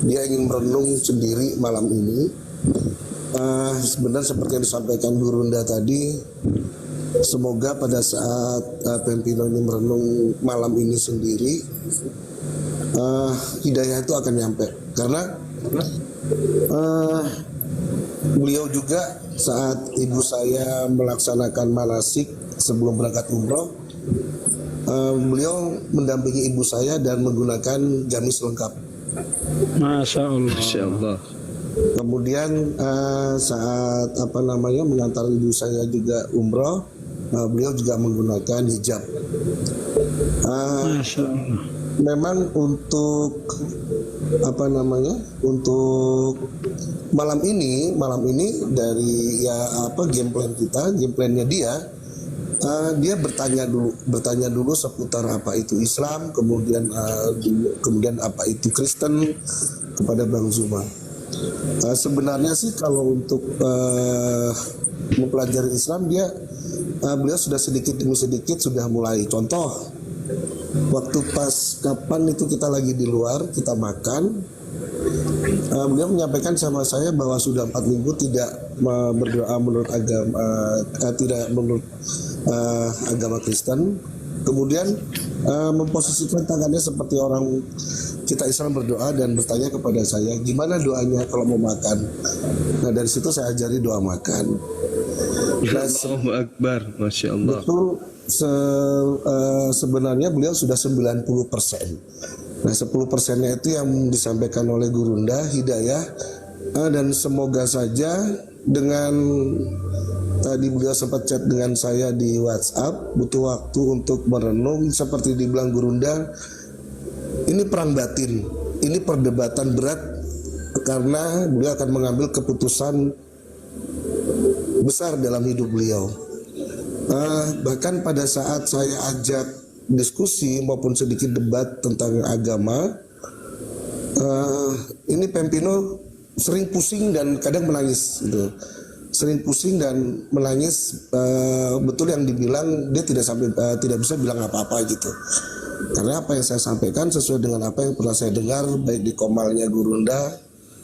Dia ingin merenung sendiri malam ini. Sebenarnya seperti yang disampaikan Gurunda tadi, semoga pada saat Pempino ini merenung malam ini sendiri, hidayah itu akan nyampe, karena beliau juga saat ibu saya melaksanakan manasik sebelum berangkat umroh, beliau mendampingi ibu saya dan menggunakan gamis lengkap. Masya Allah. Masya Allah. Kemudian saat mengantar ibu saya juga umroh, beliau juga menggunakan hijab. Masya Allah. Memang untuk untuk malam ini dari game plannya dia bertanya dulu seputar apa itu Islam, kemudian apa itu Kristen kepada Bang Zuma. Sebenarnya sih kalau untuk mempelajari Islam beliau sudah sedikit demi sedikit sudah mulai. Contoh, waktu pas kapan itu kita lagi di luar kita makan, beliau menyampaikan sama saya bahwa sudah 4 minggu tidak berdoa menurut agama Kristen. Kemudian memposisikan tangannya seperti orang kita Islam berdoa dan bertanya kepada saya, gimana doanya kalau mau makan. Nah dari situ saya ajari doa makan. Allahu Akbar, Masya Allah. Betul. Sebenarnya beliau sudah 90%. Nah 10%-nya itu yang disampaikan oleh Gurunda, hidayah, dan semoga saja dengan tadi beliau sempat chat dengan saya di WhatsApp, butuh waktu untuk merenung seperti dibilang Gurunda. Ini perang batin, ini perdebatan berat karena beliau akan mengambil keputusan besar dalam hidup beliau. Bahkan pada saat saya ajak diskusi maupun sedikit debat tentang agama, ini Pempino sering pusing dan kadang menangis gitu. Sering pusing dan menangis, betul yang dibilang dia tidak bisa bilang apa-apa gitu. Karena apa yang saya sampaikan sesuai dengan apa yang pernah saya dengar baik di Komalnya Gurunda,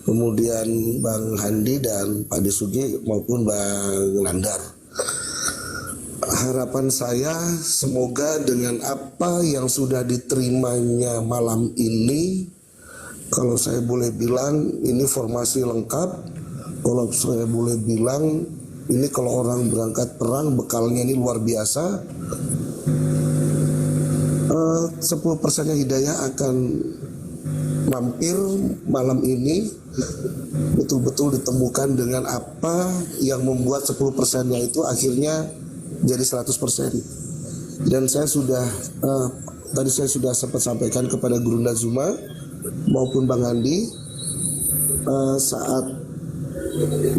kemudian Bang Handi dan Pak Disugi maupun Bang Nandar. Harapan saya semoga dengan apa yang sudah diterimanya malam ini, kalau saya boleh bilang ini formasi lengkap. Kalau saya boleh bilang ini kalau orang berangkat perang bekalnya ini luar biasa. 10%-nya hidayah akan mampir malam ini, betul-betul ditemukan dengan apa yang membuat 10%-nya itu akhirnya jadi 100%. Dan saya sudah tadi saya sudah sempat sampaikan kepada Gurunda Zuma maupun Bang Andi, saat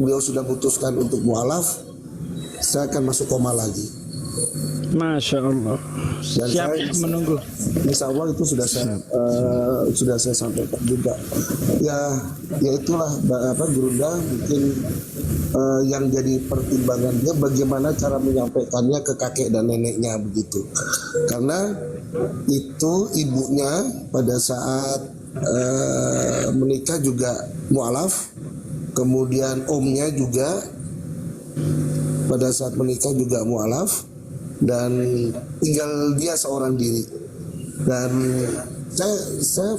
beliau sudah memutuskan untuk mualaf, saya akan masuk koma lagi. Masya Allah. Dan Siap saya, menunggu. insya Allah itu sudah saya sampaikan juga. Ya itulah Gurunda mungkin yang jadi pertimbangan dia bagaimana cara menyampaikannya ke kakek dan neneknya begitu. Karena itu ibunya pada saat menikah juga mualaf, kemudian omnya juga pada saat menikah juga mualaf, dan tinggal dia seorang diri. Dan saya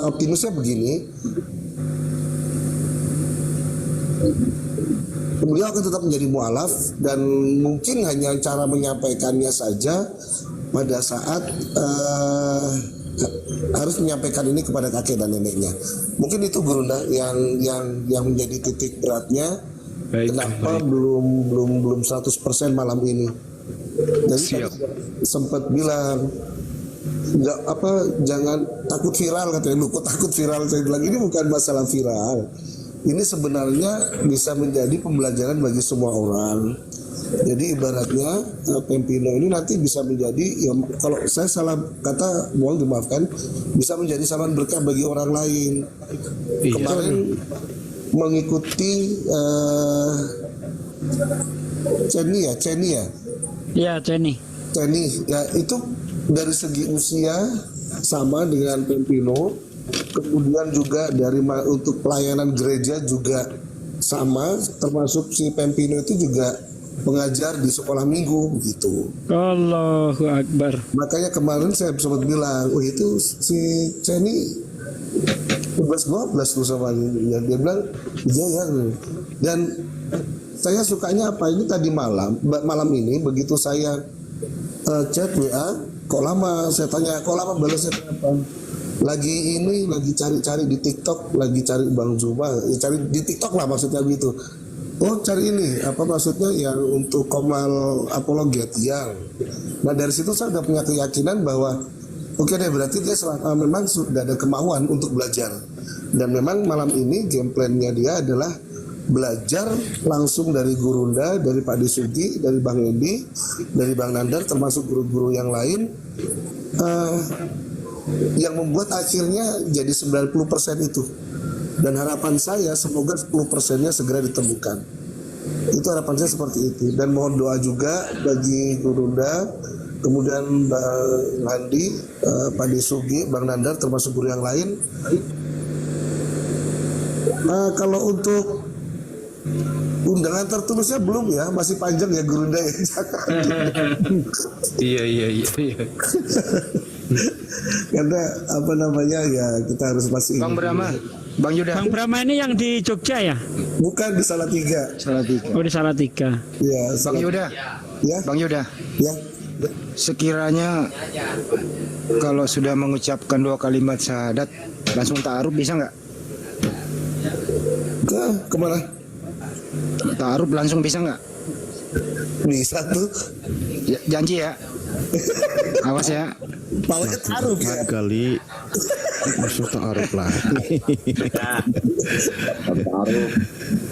optimisnya begini, beliau akan tetap menjadi mualaf, dan mungkin hanya cara menyampaikannya saja pada saat harus menyampaikan ini kepada kakek dan neneknya. Mungkin itu Gurunda yang menjadi titik beratnya. Kenapa belum 100% malam ini. Jadi sempat bilang jangan takut viral, katanya. Lu kok takut viral? Saya bilang ini bukan masalah viral. Ini sebenarnya bisa menjadi pembelajaran bagi semua orang. Jadi ibaratnya Pempino ini nanti bisa menjadi, ya, kalau saya salah kata mohon dimaafkan, bisa menjadi saluran berkah bagi orang lain. Kemarin mengikuti Ceni ya. Ya, Ceni ya, itu dari segi usia sama dengan Pempino, kemudian juga untuk pelayanan gereja juga sama, termasuk si Pempino itu juga pengajar di sekolah minggu begitu. Allahu Akbar. Makanya kemarin saya sempat bilang, itu si Ceni 12 tuh sama dia. Dia bilang iya ya. Dan saya sukanya apa, ini tadi malam ini begitu saya chat WA, kok lama, saya tanya kok lama balasnya apa, lagi cari di TikTok, lagi cari Bang Zuma, cari di TikTok lah maksudnya gitu. Oh, cari ini apa maksudnya yang untuk Komal Apologet yang. Nah dari situ saya udah punya keyakinan bahwa oke deh, berarti dia memang sudah ada kemauan untuk belajar. Dan memang malam ini game plan-nya dia adalah belajar langsung dari Gurunda, dari Pak Disugi, dari Bang Edi, dari Bang Nandar, termasuk guru-guru yang lain, yang membuat akhirnya jadi 90% itu. Dan harapan saya semoga 10%-nya segera ditemukan. Itu harapan saya seperti itu. Dan mohon doa juga bagi Gurunda, kemudian Bang Handi, Pak Disugi, Bang Nandar, termasuk guru yang lain. Kalau untuk undangan tertulisnya belum ya, masih panjang ya Gurunda ya. Iya. Karena apa namanya ya, kita harus masih. Bang Brahma, Bang Yuda. Bang Brahma ini yang di Jogja ya? Bukan, di Salatiga. Oh, di Salatiga. Ya, Bang Yuda. Ya. Bang Yuda. Ya. Sekiranya kalau sudah mengucapkan 2 kalimat syahadat langsung ta'aruf bisa nggak? Kemana? Ta'aruf langsung bisa nggak? Bisa tuh. Janji ya. Awas ya. Maunya taruh ya. Kali masuk ta'aruf lah.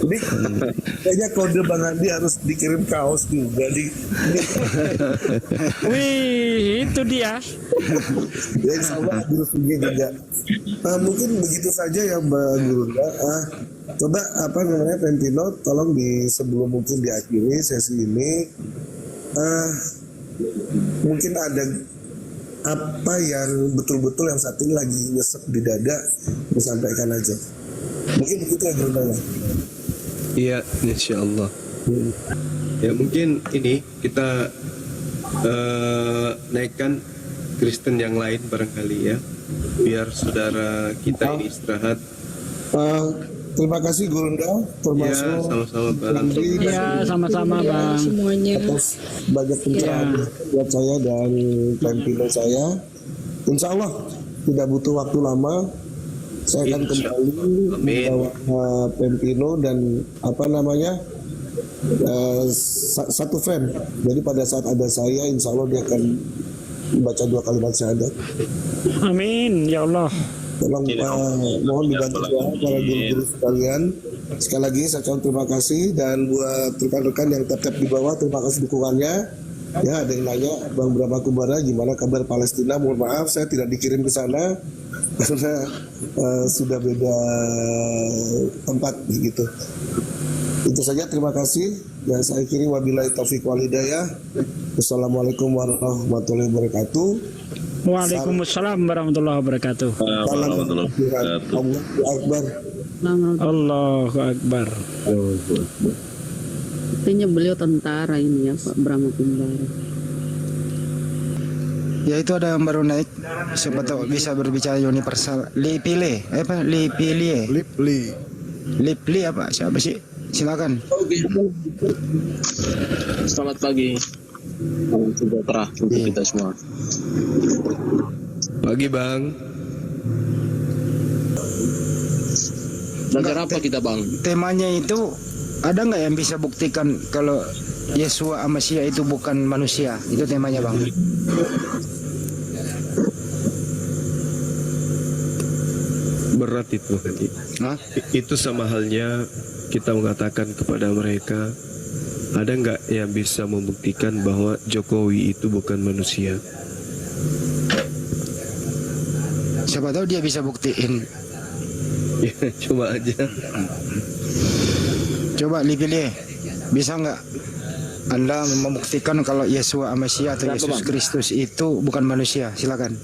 Ini kayaknya kode Bang Andi harus dikirim kaos juga Wih, itu dia. Ya insya Allah Guru Sugi juga. Mungkin begitu saja ya Mbak Gurunda. Coba apa namanya Pempino, tolong sebelum mungkin diakhiri sesi ini, mungkin ada apa yang betul-betul yang saat ini lagi nyesek di dada, disampaikan aja. Mungkin begitu ya Gurunda ya. Iya, insya Allah. Ya mungkin ini kita naikkan Kristen yang lain barangkali ya, biar saudara kita ini istirahat. Terima kasih Gurunda, termasuk ya, sama-sama Bang. Ya, sama-sama Bang. Semuanya. atas banyak pencerahan buat saya dan Pempino saya. Insya Allah tidak butuh waktu lama, saya akan kembali membawa Pempino dan apa namanya satu frame. Jadi pada saat ada saya, insya Allah dia akan membaca 2 kalimat syahadat. Amin ya Allah. Tolong mohon dibantu doa para guru-guru sekalian. Sekali lagi saya ucapkan terima kasih, dan buat rekan-rekan yang tap-tap di bawah, terima kasih dukungannya. Ya, ada yang nanya, Bang Brahma Kumbara gimana kabar Palestina? Mohon maaf saya tidak dikirim ke sana karena sudah beda tempat gitu. Itu saja, terima kasih. Dan saya akhiri, wabillahi taufiq wal hidayah. Wassalamualaikum warahmatullahi wabarakatuh. Waalaikumsalam warahmatullahi wabarakatuh. Allahu Akbar. Allahu Akbar. Artinya beliau tentara ini ya Pak Brahma Kumbara. Ya itu ada yang baru naik, siapa tahu bisa berbicara universal. Lipile, apa? Lipilie. Lipli apa? Siapa sih? Silakan. Selamat pagi. Salam sejahtera untuk kita semua. Pagi Bang. Belajar apa kita Bang? Temanya itu ada nggak yang bisa buktikan kalau Yesua Amasia itu bukan manusia? Itu temanya Bang. Berat itu nanti. Itu sama halnya kita mengatakan kepada mereka, ada nggak yang bisa membuktikan bahwa Jokowi itu bukan manusia? Siapa tahu dia bisa buktiin. Ya, coba aja. Coba dipilih, bisa nggak Anda membuktikan kalau Yesua Amasia atau Yesus Kristus itu bukan manusia? Silakan.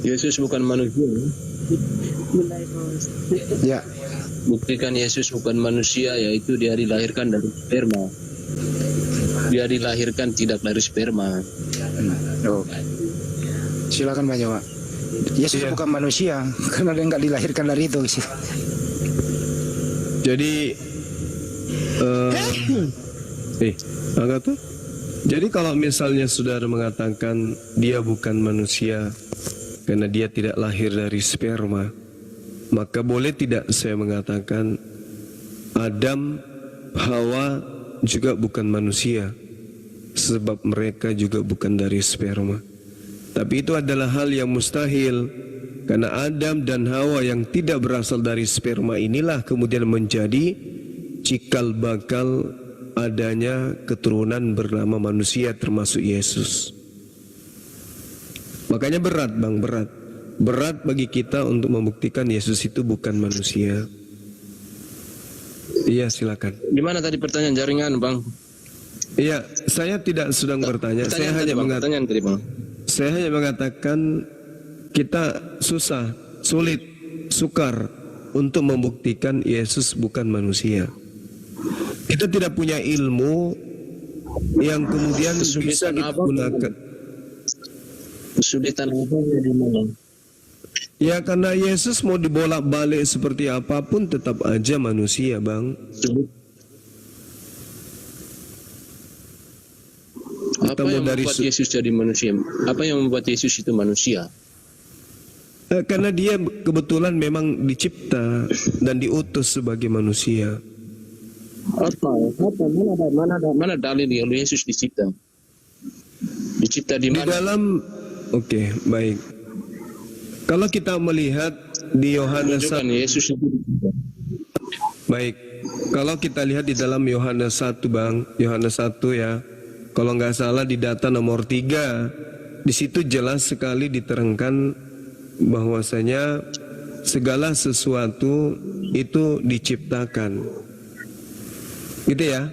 Yesus bukan manusia. Ya. Buktikan Yesus bukan manusia, yaitu dia dilahirkan dari sperma. Dia dilahirkan tidak dari sperma. Oh. Silakan Pak Jawa. Yesus bukan manusia karena dia nggak dilahirkan dari itu. Jadi, agak tuh. Jadi kalau misalnya saudara mengatakan dia bukan manusia karena dia tidak lahir dari sperma, maka boleh tidak saya mengatakan Adam, Hawa juga bukan manusia, sebab mereka juga bukan dari sperma. Tapi itu adalah hal yang mustahil, karena Adam dan Hawa yang tidak berasal dari sperma inilah kemudian menjadi cikal bakal adanya keturunan bernama manusia termasuk Yesus. Makanya berat Bang, berat bagi kita untuk membuktikan Yesus itu bukan manusia. Iya, silakan. Gimana tadi pertanyaan jaringan Bang? Iya, saya tidak sedang bertanya. Saya hanya mengatakan kita sulit, sukar untuk membuktikan Yesus bukan manusia. Kita tidak punya ilmu yang kemudian bisa digunakan. Kesulitan apa di mana? Ya, karena Yesus mau dibolak-balik seperti apapun tetap aja manusia, Bang. Apa yang membuat Yesus jadi manusia? Apa yang membuat Yesus itu manusia? Karena dia kebetulan memang dicipta dan diutus sebagai manusia. Mana dalil yang Yesus dicipta? Dicipta di mana? Di dalam, oke, baik. Kalau kita melihat di Yohanes 1, Yesus itu dicipta. Baik. Kalau kita lihat di dalam Yohanes 1, Bang, Yohanes 1 ya. Kalau nggak salah di data nomor 3, di situ jelas sekali diterangkan bahwasanya segala sesuatu itu diciptakan. Gitu ya.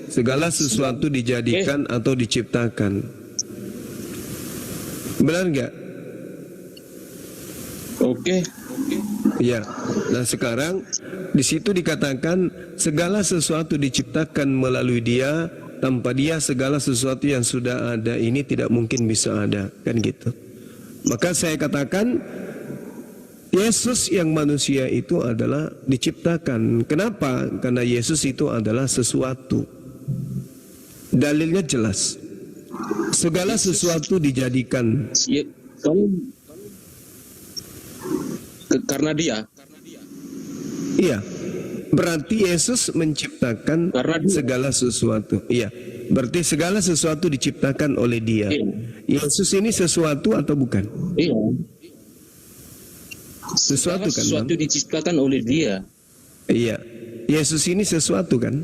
Segala sesuatu dijadikan atau diciptakan. Benar nggak? Oke. Ya. Nah sekarang di situ dikatakan segala sesuatu diciptakan melalui Dia. Tanpa Dia segala sesuatu yang sudah ada ini tidak mungkin bisa ada, kan gitu. Maka saya katakan Yesus yang manusia itu adalah diciptakan. Kenapa? Karena Yesus itu adalah sesuatu. Dalilnya jelas. Segala sesuatu dijadikan. Karena Dia. Iya. Berarti Yesus menciptakan segala sesuatu. Iya. Berarti segala sesuatu diciptakan oleh Dia. Yesus ini sesuatu atau bukan? Iya. Sesuatu kan? Sesuatu Bang? diciptakan oleh Dia. Iya. Yesus ini sesuatu kan?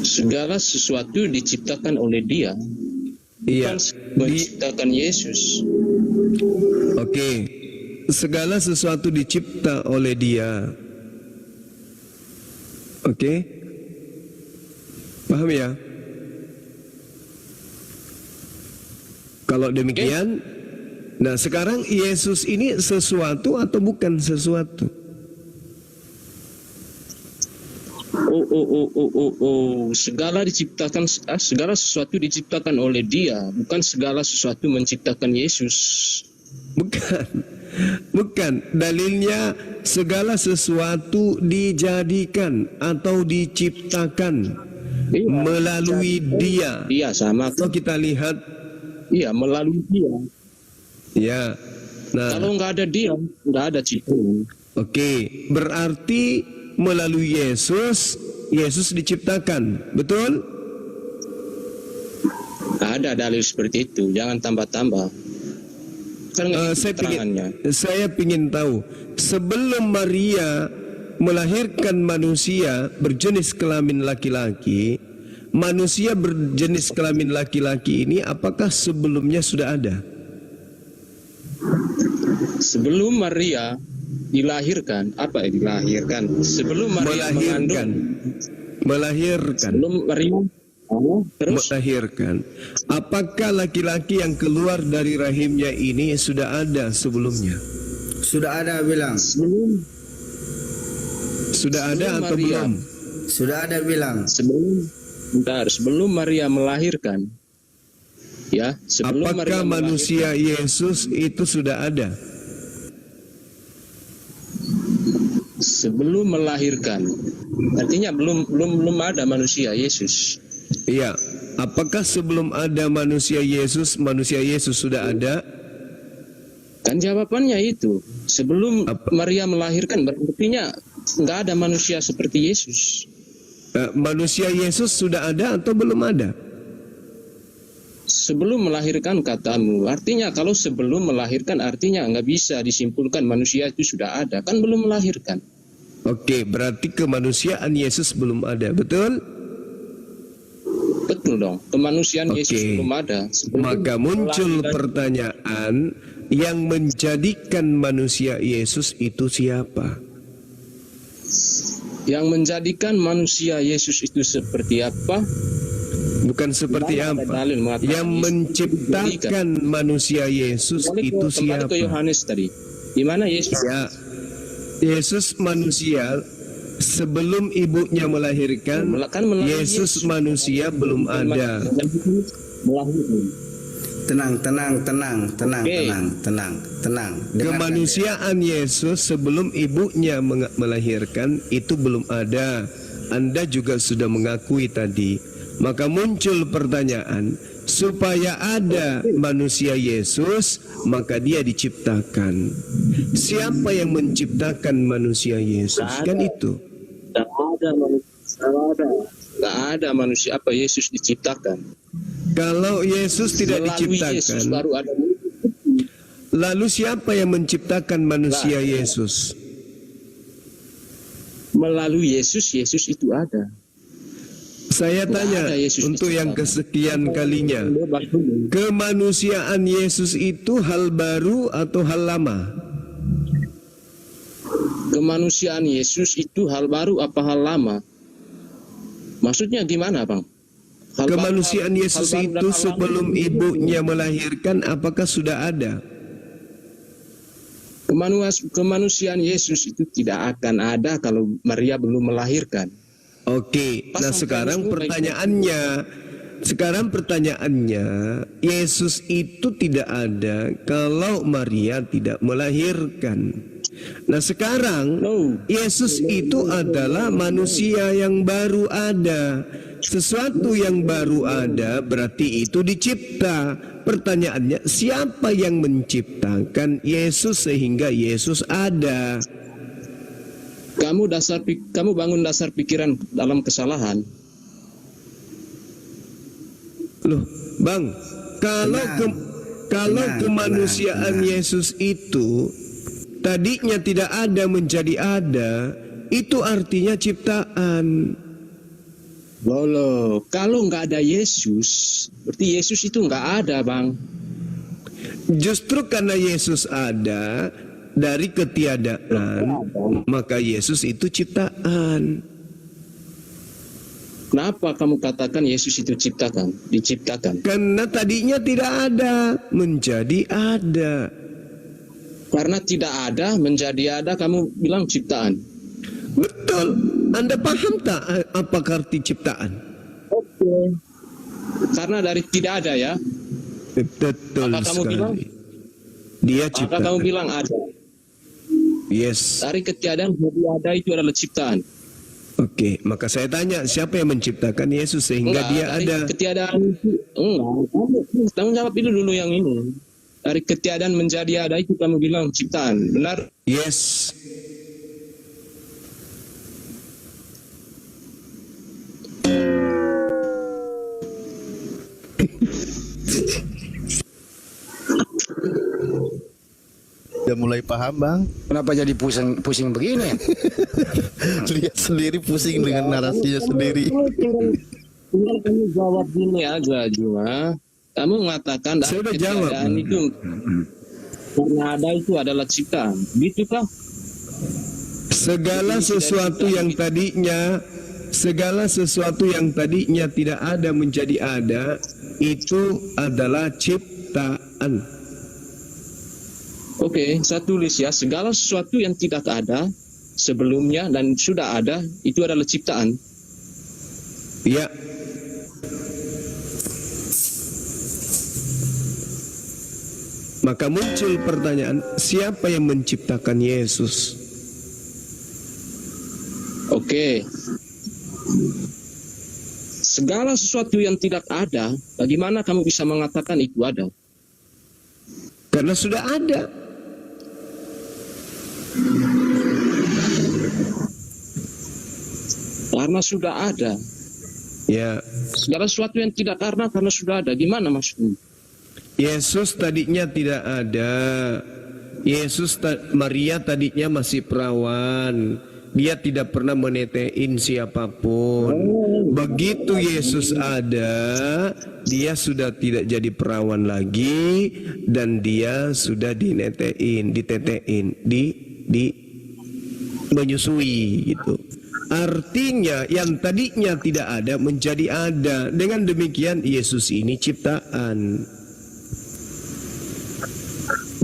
Segala sesuatu diciptakan oleh Dia. Iya. Bukan menciptakan Yesus. Oke. Segala sesuatu dicipta oleh Dia. Oke. Paham ya? Kalau demikian, nah sekarang Yesus ini sesuatu atau bukan sesuatu? Segala sesuatu diciptakan oleh Dia, bukan segala sesuatu menciptakan Yesus. Bukan. Dalilnya segala sesuatu dijadikan atau diciptakan melalui Dia. Iya, sama. Kalau kita lihat, iya, melalui Dia. Ya. Nah, kalau nggak ada Dia, nggak ada ciptaan. Oke, berarti melalui Yesus diciptakan, betul? Ada dalil seperti itu, jangan tambah-tambah. Kan Saya ingin tahu, sebelum Maria melahirkan manusia berjenis kelamin laki-laki, manusia berjenis kelamin laki-laki ini apakah sebelumnya sudah ada? Sebelum Maria dilahirkan, sebelum Maria melahirkan. Sebelum Maria melahirkan. Apakah laki-laki yang keluar dari rahimnya ini sudah ada sebelumnya? Sudah ada bilang. Sudah ada atau Maria, belum? Sudah ada bilang. Sebelum Maria melahirkan. Ya, sebelum apakah Maria manusia Yesus itu sudah ada? Sebelum melahirkan. Artinya belum ada manusia Yesus. Iya. Apakah sebelum ada manusia Yesus sudah ada? Kan jawabannya itu. Sebelum Maria melahirkan, berartinya nggak ada manusia seperti Yesus. Manusia Yesus sudah ada atau belum ada? Sebelum melahirkan katamu. Artinya kalau sebelum melahirkan artinya nggak bisa disimpulkan manusia itu sudah ada. Kan belum melahirkan. Oke, berarti kemanusiaan Yesus belum ada, betul? Betul dong, kemanusiaan Yesus belum ada. Maka muncul pertanyaan, yang menjadikan manusia Yesus itu siapa? Yang menjadikan manusia Yesus itu seperti apa? Bukan seperti apa. Yang menciptakan manusia Yesus itu siapa? Kembali ke Yohanes tadi. Di mana Yesus? Ya, Yesus manusia. Sebelum ibunya melahirkan, Yesus manusia belum ada. Tenang. Kemanusiaan Yesus sebelum ibunya melahirkan itu belum ada. Anda juga sudah mengakui tadi. Maka muncul pertanyaan, supaya ada manusia Yesus, maka dia diciptakan. Siapa yang menciptakan manusia Yesus? Kan itu. Tidak ada manusia apa Yesus diciptakan. Kalau Yesus tidak diciptakan, Yesus baru ada. Lalu siapa yang menciptakan manusia Yesus? Melalui Yesus itu ada. Saya tanya untuk yang kesekian kalinya, kemanusiaan Yesus itu hal baru atau hal lama? Kemanusiaan Yesus itu hal baru apa hal lama? Maksudnya gimana, Bang? Kemanusiaan Yesus itu sebelum ibunya melahirkan apakah sudah ada? Kemanusiaan Yesus itu tidak akan ada kalau Maria belum melahirkan. Oke, nah sekarang pertanyaannya, Yesus itu tidak ada kalau Maria tidak melahirkan. Nah sekarang Yesus itu adalah manusia yang baru ada. Sesuatu yang baru ada berarti itu dicipta. Pertanyaannya, siapa yang menciptakan Yesus sehingga Yesus ada? Kamu bangun dasar pikiran dalam kesalahan. Loh, Bang, kalau kemanusiaan Yesus itu tadinya tidak ada menjadi ada, itu artinya ciptaan. Loh, kalau nggak ada Yesus, berarti Yesus itu nggak ada, Bang. Justru karena Yesus ada dari ketiadaan, maka Yesus itu ciptaan. Kenapa kamu katakan Yesus itu diciptakan? Karena tadinya tidak ada menjadi ada. Karena tidak ada menjadi ada, kamu bilang ciptaan. Betul. Anda paham tak apa arti ciptaan? Oke. Karena dari tidak ada ya. Betul Apa kamu sekali. bilang? Dia Maka ciptaan. kamu bilang ada. Yes. Dari ketiadaan menjadi ada itu adalah ciptaan. Oke, maka saya tanya, siapa yang menciptakan Yesus sehingga Enggak, dia dari ada? ketiadaan itu enggak. Kamu jawab dulu yang ini. Dari ketiadaan menjadi ada itu kamu bilang ciptaan. Benar? Yes. Udah mulai paham, Bang? Kenapa jadi pusing begini? Lihat sendiri pusing dengan narasinya sendiri. Tinggal kamu jawab gini aja, Juma. Kamu mengatakan Saya udah dari jawab. ketiadaan itu karena ada itu adalah ciptaan. Gitu kah? Segala sesuatu yang tadinya tidak ada menjadi ada, itu adalah ciptaan. Oke, saya tulis ya, segala sesuatu yang tidak ada sebelumnya dan sudah ada, itu adalah ciptaan. Ya. Maka muncul pertanyaan, siapa yang menciptakan Yesus? Oke. Segala sesuatu yang tidak ada, bagaimana kamu bisa mengatakan itu ada? Karena sudah ada. Karena sudah ada. Ya. Segala sesuatu yang tidak karena sudah ada. Gimana maksudnya? Yesus tadinya tidak ada. Maria tadinya masih perawan. Dia tidak pernah menetein siapapun. Begitu Yesus ada, dia sudah tidak jadi perawan lagi dan dia sudah ditetein, menyusui gitu. Artinya yang tadinya tidak ada menjadi ada. Dengan demikian Yesus ini ciptaan.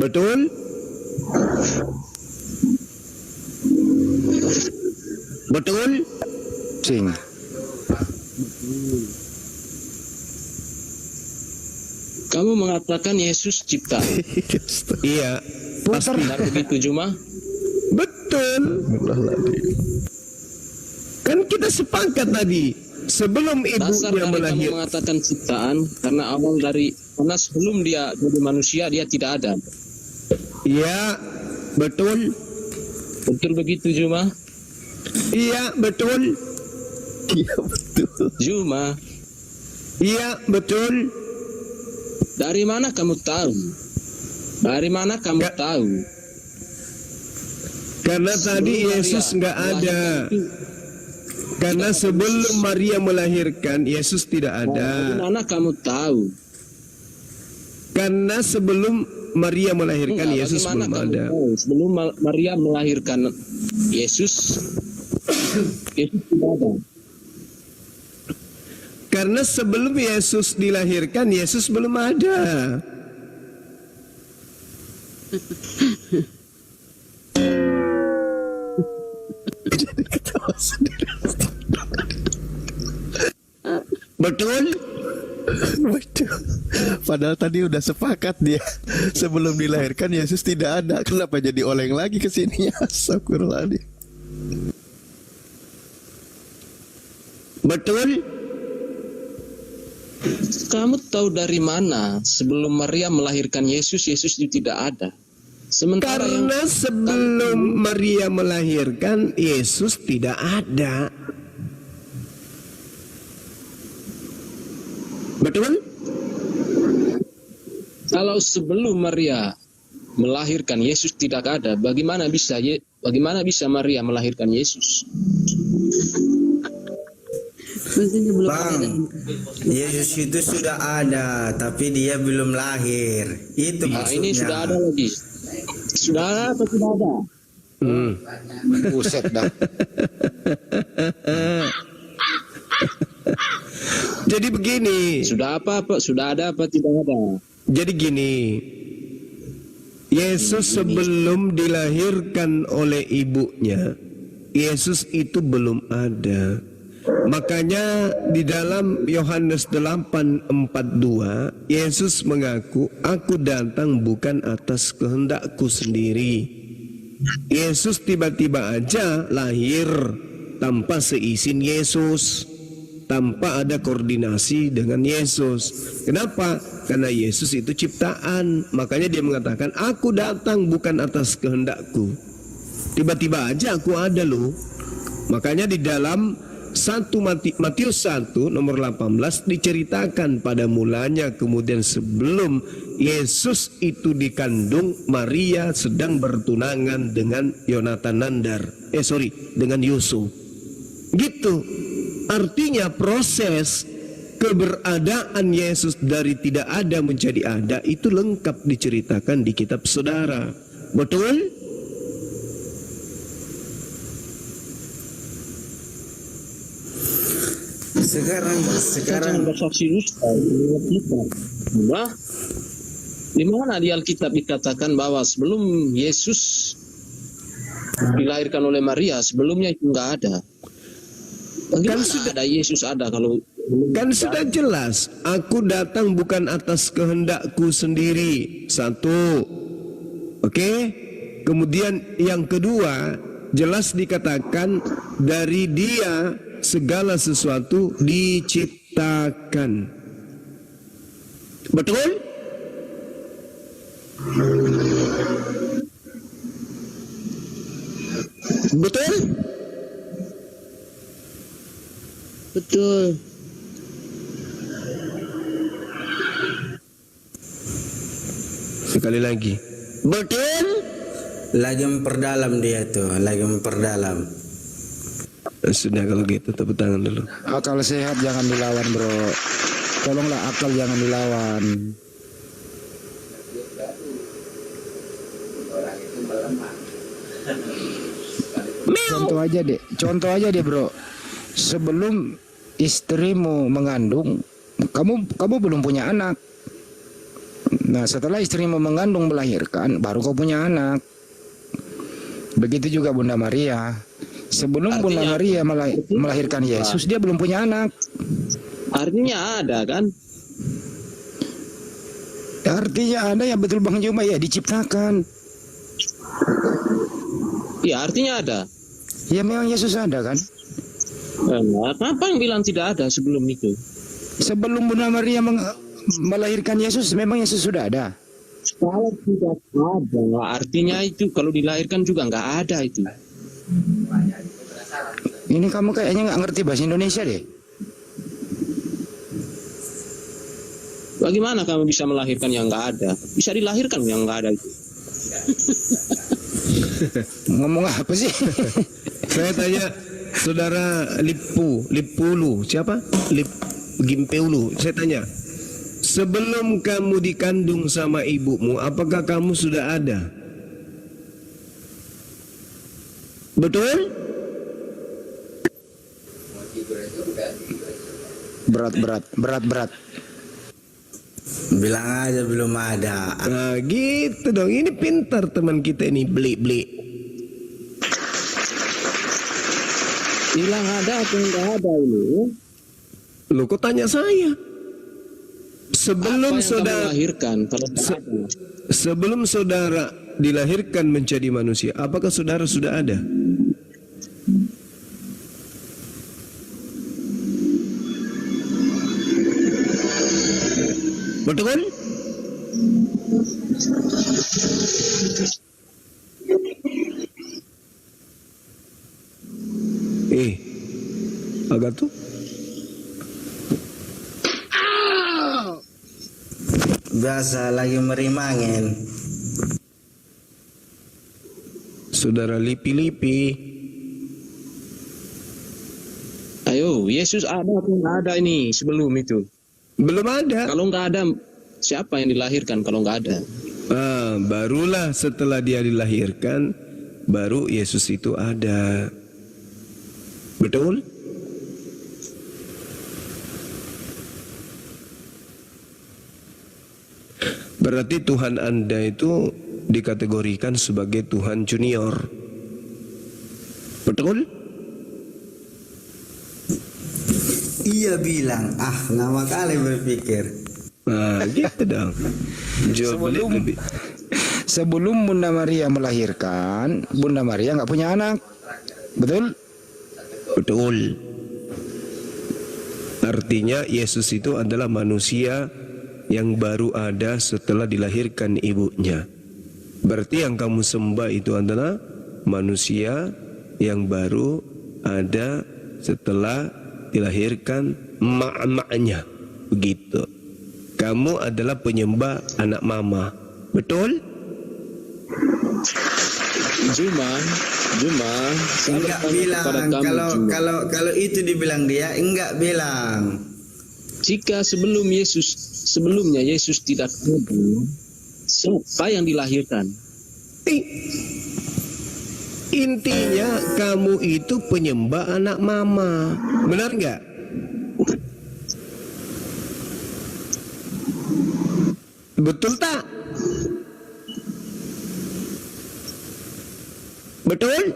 Betul? Betul? Sing. Kamu mengatakan Yesus ciptaan. Iya. Pasti. Benar begitu, Juma? Betul. Kan kita sepakat tadi. Sebelum Dasar ibunya dari kamu melahirkan. mengatakan ciptaan karena sebelum dia jadi manusia dia tidak ada. Iya, betul. Betul begitu, Juma? Iya, betul. Iya, betul. Juma, Iya, betul. dari mana kamu tahu? Dari mana kamu tahu? Karena tadi Sebelum Yesus Maria nggak ada. melahirkan itu, Karena sebelum Maria melahirkan, Yesus tidak dari ada. mana kamu tahu? Karena sebelum Maria melahirkan, Enggak, Yesus bagaimana belum kamu ada. tahu? Sebelum Maria melahirkan Yesus, Yesus tidak ada. Karena sebelum Yesus dilahirkan, Yesus belum ada. Betul? Betul. Padahal tadi udah sepakat dia. Sebelum dilahirkan Yesus tidak ada. Kenapa jadi oleng lagi ke sini? Astagfirullahaladzim. Betul? Kamu tahu dari mana sebelum Maria melahirkan Yesus, Yesus itu tidak ada? Sementara yang Karena sebelum Maria melahirkan, Yesus tidak ada. Betul? kalau sebelum Maria melahirkan Yesus tidak ada, bagaimana bisa Maria melahirkan Yesus? Maksudnya belum Bang, ada. Yesus itu sudah ada, tapi dia belum lahir. Itu Nah, maksudnya. ini sudah ada lagi. Sudah ada atau tidak ada? Buset dah. Jadi begini. Sudah ada apa tidak ada? Jadi gini. Yesus sebelum dilahirkan oleh ibunya, Yesus itu belum ada. Makanya di dalam Yohanes 8:42 Yesus mengaku, aku datang bukan atas kehendakku sendiri. Yesus tiba-tiba aja lahir tanpa seizin Yesus, tanpa ada koordinasi dengan Yesus. Kenapa? Karena Yesus itu ciptaan. Makanya dia mengatakan, aku datang bukan atas kehendakku. Tiba-tiba aja aku ada loh. Makanya di dalam Matius 1 nomor 18 diceritakan pada mulanya, kemudian sebelum Yesus itu dikandung, Maria sedang bertunangan dengan dengan Yusuf. Gitu. Artinya proses keberadaan Yesus dari tidak ada menjadi ada itu lengkap diceritakan di kitab saudara. Betul? Sekarang bersaksi dusta. Di mana di Alkitab dikatakan bahwa sebelum Yesus dilahirkan oleh Maria, sebelumnya itu enggak ada. Bagaimana ada Yesus ada kalau kan sudah jelas, aku datang bukan atas kehendakku sendiri. Satu. Oke? Kemudian yang kedua, jelas dikatakan dari dia segala sesuatu diciptakan. Betul? Betul? Betul. Sekali lagi. Betul? lagi memperdalam dia tuh, lagi memperdalam. Sudah kalau gitu tepuk tangan dulu. Akal sehat jangan dilawan, bro. Tolonglah akal jangan dilawan. Contoh aja deh bro. Sebelum istrimu mengandung, kamu belum punya anak. Nah setelah istrimu mengandung melahirkan, baru kau punya anak. Begitu juga Bunda Maria. Sebelum Bunda Maria melahirkan Yesus, dia belum punya anak. Artinya ada kan? Artinya ada ya, betul Bang Juma, ya diciptakan. Ya artinya ada. Ya memang Yesus ada kan. Kenapa yang bilang tidak ada sebelum itu? Sebelum Bunda Maria melahirkan Yesus, memang Yesus sudah ada. Kalau tidak ada, artinya itu kalau dilahirkan juga nggak ada itu. Ini kamu kayaknya nggak ngerti bahasa Indonesia deh. Bagaimana kamu bisa melahirkan yang nggak ada? Bisa dilahirkan yang nggak ada itu. Ngomong apa sih? Saya tanya saudara Lipulu, siapa? Gimpeulu. Saya tanya, sebelum kamu dikandung sama ibumu, apakah kamu sudah ada? Betul? Berat. Bilang aja belum ada. Nah gitu dong, ini pintar teman kita ini, beli. Bilang ada atau nggak ada ini? Lu kok tanya saya? Sebelum saudara melahirkan, kalau ada. Sebelum saudara dilahirkan menjadi manusia, apakah saudara sudah ada? Betul kan? Agak tuh Biasa lagi merimangin. saudara lipi-lipi. Ayo, Yesus ada atau nggak ada ini sebelum itu? Belum ada. Kalau nggak ada, siapa yang dilahirkan kalau nggak ada? Barulah setelah dia dilahirkan, baru Yesus itu ada. Betul? Berarti Tuhan Anda itu dikategorikan sebagai Tuhan junior. Betul? Iya bilang, lama kali berpikir. Nah, gitu dong. Sebelum Bunda Maria melahirkan, Bunda Maria nggak punya anak, betul? Betul. Artinya Yesus itu adalah manusia yang baru ada setelah dilahirkan ibunya. Berarti yang kamu sembah itu adalah manusia yang baru ada setelah dilahirkan emak-emaknya. Begitu. Kamu adalah penyembah anak mama. Betul? Juma, Enggak bilang. Kalau itu dibilang dia, enggak bilang. Jika sebelumnya Yesus tidak ada, siapa yang dilahirkan? Intinya kamu itu penyembah anak mama. Benar nggak? Betul tak? Betul?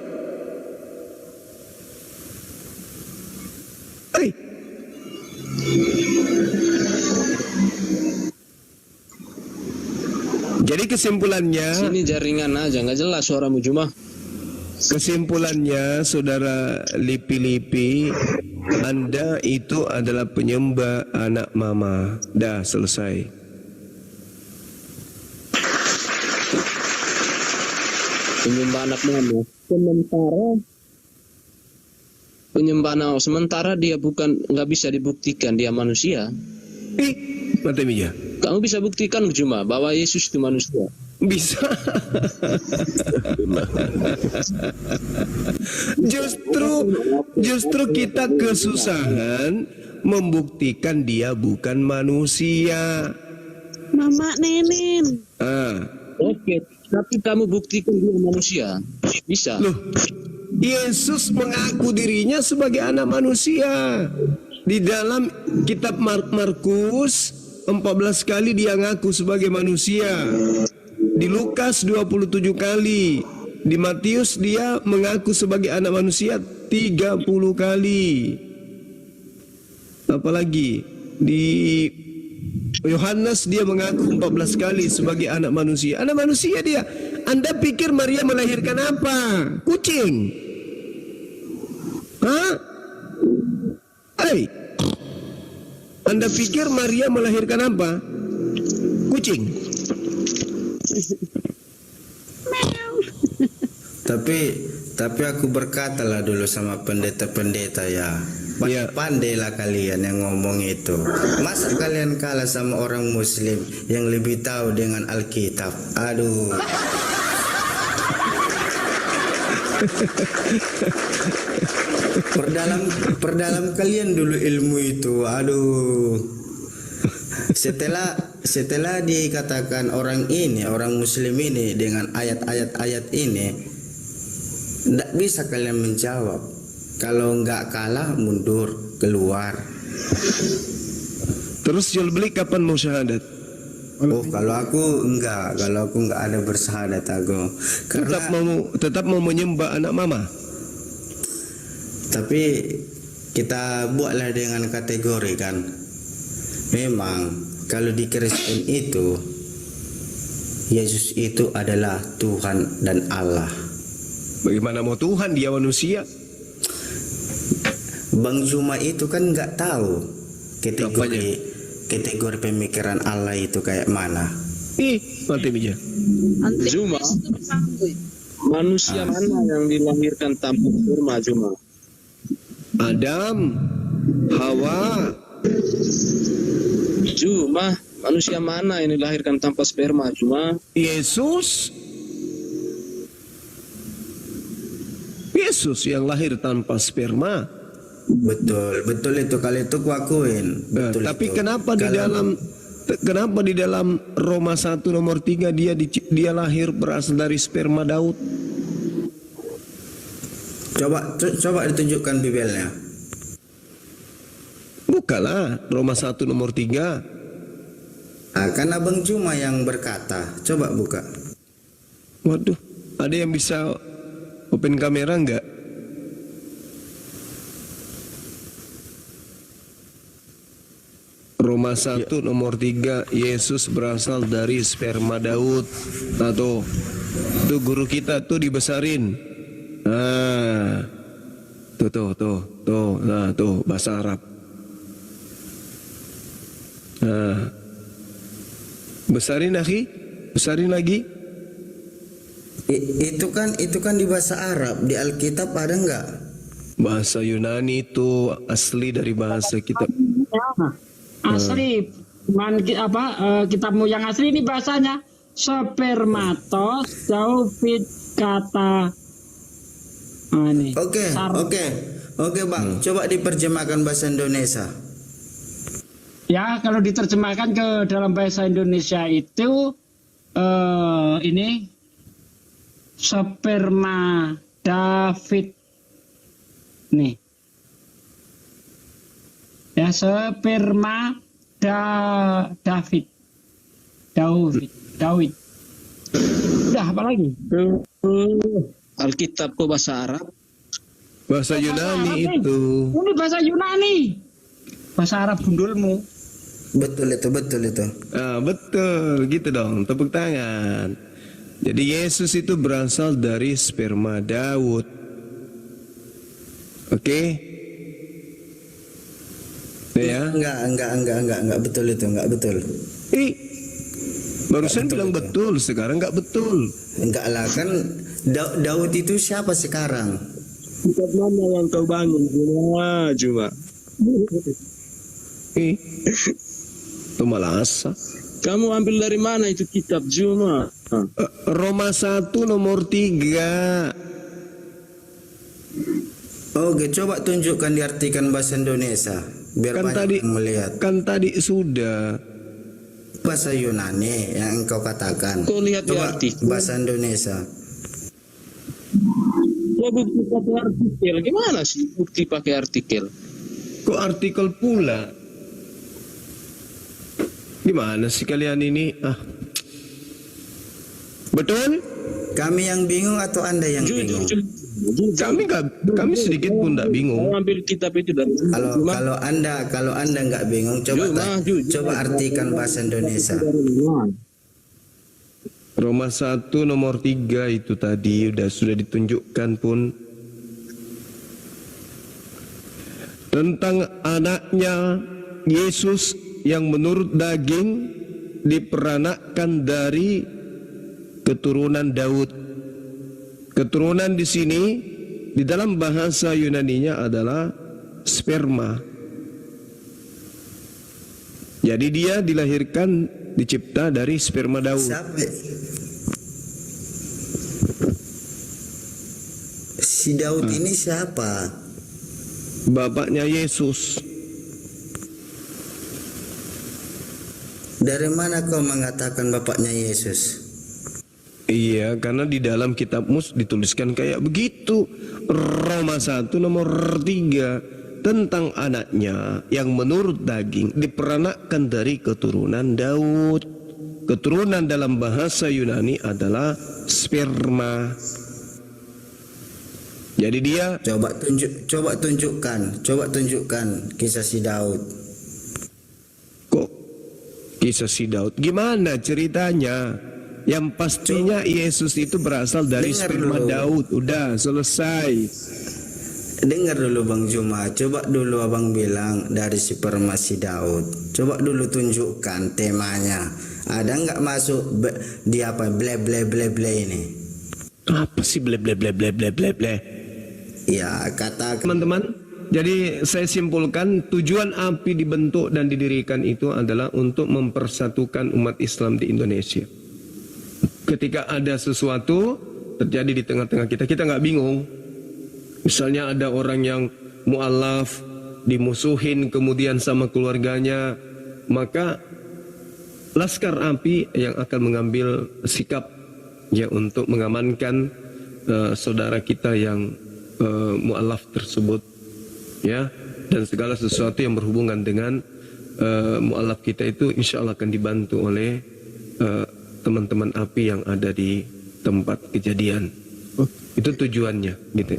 Jadi kesimpulannya, sini jaringan aja nggak jelas suaramu Juma. Kesimpulannya, saudara lipi-lipi, Anda itu adalah penyembah anak mama. Dah selesai. Penyembah anak mama. Sementara dia nggak bisa dibuktikan dia manusia. Mata Mija. Kamu bisa buktikan Juma bahwa Yesus itu manusia. Bisa. Justru kita kesusahan membuktikan dia bukan manusia. Mama Nenek. Oke, tapi kamu buktikan dia manusia. Bisa. Loh, Yesus mengaku dirinya sebagai anak manusia. Di dalam kitab Markus 14 kali dia ngaku sebagai manusia. Di Lukas 27 kali. Di Matius dia mengaku sebagai anak manusia 30 kali. Apalagi di Yohanes dia mengaku 14 kali sebagai anak manusia. Anak manusia dia. Anda pikir Maria melahirkan apa? Kucing? Hah? Anda pikir Maria melahirkan apa? Kucing? Tapi aku berkatalah dulu sama pendeta-pendeta ya. Pandailah kalian yang ngomong itu. Masa kalian kalah sama orang Muslim yang lebih tahu dengan Alkitab? Aduh. Perdalam kalian dulu ilmu itu. Aduh. Setelah dikatakan orang Muslim ini dengan ayat-ayat ini, tidak bisa kalian menjawab. Kalau nggak kalah, mundur, keluar. Terus jual beli kapan mau syahadat? Kalau aku nggak ada bersyahadat aku. Tetap mau menyembah anak mama. Tapi kita buatlah dengan kategori kan. Memang kalau di Kristen itu Yesus itu adalah Tuhan dan Allah. Bagaimana mau Tuhan, dia manusia? Bang Juma itu kan nggak tahu kategori pemikiran Allah itu kayak mana. Mati bija. Juma, manusia mana yang dilahirkan tanpa sperma Juma? Adam, Hawa. Juma, manusia mana yang dilahirkan tanpa sperma Juma? Yesus. Yesus yang lahir tanpa sperma. Betul itu, kalau itu kuakuin. Betul Tapi itu. kenapa di dalam Roma 1 nomor 3 dia lahir berasal dari sperma Daud? Coba ditunjukkan Bibelnya. Bukalah Roma 1 nomor 3. Kan Abang Juma yang berkata. Coba buka. Waduh, ada yang bisa open kamera enggak? Roma 1 nomor 3, Yesus berasal dari sperma Daud. Nah tuh guru kita tuh dibesarin. Nah, tuh, nah tuh bahasa Arab. Nah, besarin akhi, besarin lagi. Itu kan di bahasa Arab, di Alkitab ada enggak? Bahasa Yunani itu asli dari bahasa kitab. Asli, kitabmu yang asli ini bahasanya spermatos David kata. Oke Bang, coba diterjemahkan bahasa Indonesia. Ya, kalau diterjemahkan ke dalam bahasa Indonesia itu ini sperma David nih. Ya, sperma David. Udah, apa lagi? Alkitab kok bahasa Arab? Bahasa Yunani Arab, itu. Ini bahasa Yunani. Bahasa Arab gundulmu. Betul itu. Betul, gitu dong. Tepuk tangan. Jadi Yesus itu berasal dari sperma Daud. Oke? Ya. Enggak betul itu, enggak betul. Barusan bilang betul, sekarang enggak betul. Enggak lah, kan Daud itu siapa sekarang? Kitab mana yang kau bangun Juma? Itu malah asa. Kamu ambil dari mana itu kitab Juma? Roma 1 nomor 3. Oke, coba tunjukkan diartikan bahasa Indonesia biar banyak yang melihat. Kan tadi sudah. Bahasa Yunani yang engkau katakan. Kau lihat coba di artikel. bahasa Indonesia. Kok bukti pakai artikel? Gimana sih bukti pakai artikel? Kok artikel pula? Gimana sih kalian ini? Betul? Kami yang bingung atau Anda yang bingung? Kami sedikit pun tidak bingung. Ambil kitab itu dari Kalau Anda nggak bingung, coba artikan bahasa Indonesia. Roma 1 nomor 3 itu tadi sudah ditunjukkan pun tentang anaknya Yesus yang menurut daging diperanakkan dari keturunan Daud. Keturunan di sini di dalam bahasa Yunaninya adalah sperma. Jadi dia dilahirkan, dicipta dari sperma Daud. Si Daud ini siapa? Bapaknya Yesus. Dari mana kau mengatakan bapaknya Yesus? Iya, karena di dalam kitab Mus dituliskan kayak begitu. Roma 1 nomor 3 tentang anaknya yang menurut daging diperanakkan dari keturunan Daud. Keturunan dalam bahasa Yunani adalah sperma. Jadi dia coba tunjukkan kisah si Daud. Kok kisah si Daud? Gimana ceritanya? Yang pastinya Yesus itu berasal dari sperma Daud. Udah selesai. Dengar dulu Bang Juma. Coba dulu abang bilang dari sperma si Daud. Coba dulu tunjukkan temanya. Ada nggak masuk di apa ble ini? Apa sih ble? Ya kata Teman-teman, jadi saya simpulkan tujuan API dibentuk dan didirikan itu adalah untuk mempersatukan umat Islam di Indonesia. Ketika ada sesuatu terjadi di tengah-tengah kita, kita nggak bingung. Misalnya ada orang yang mu'alaf, dimusuhin kemudian sama keluarganya, maka Laskar API yang akan mengambil sikap ya untuk mengamankan saudara kita yang mu'alaf tersebut, ya, dan segala sesuatu yang berhubungan dengan mu'alaf kita itu insya Allah akan dibantu oleh teman-teman API yang ada di tempat kejadian. Itu tujuannya gitu.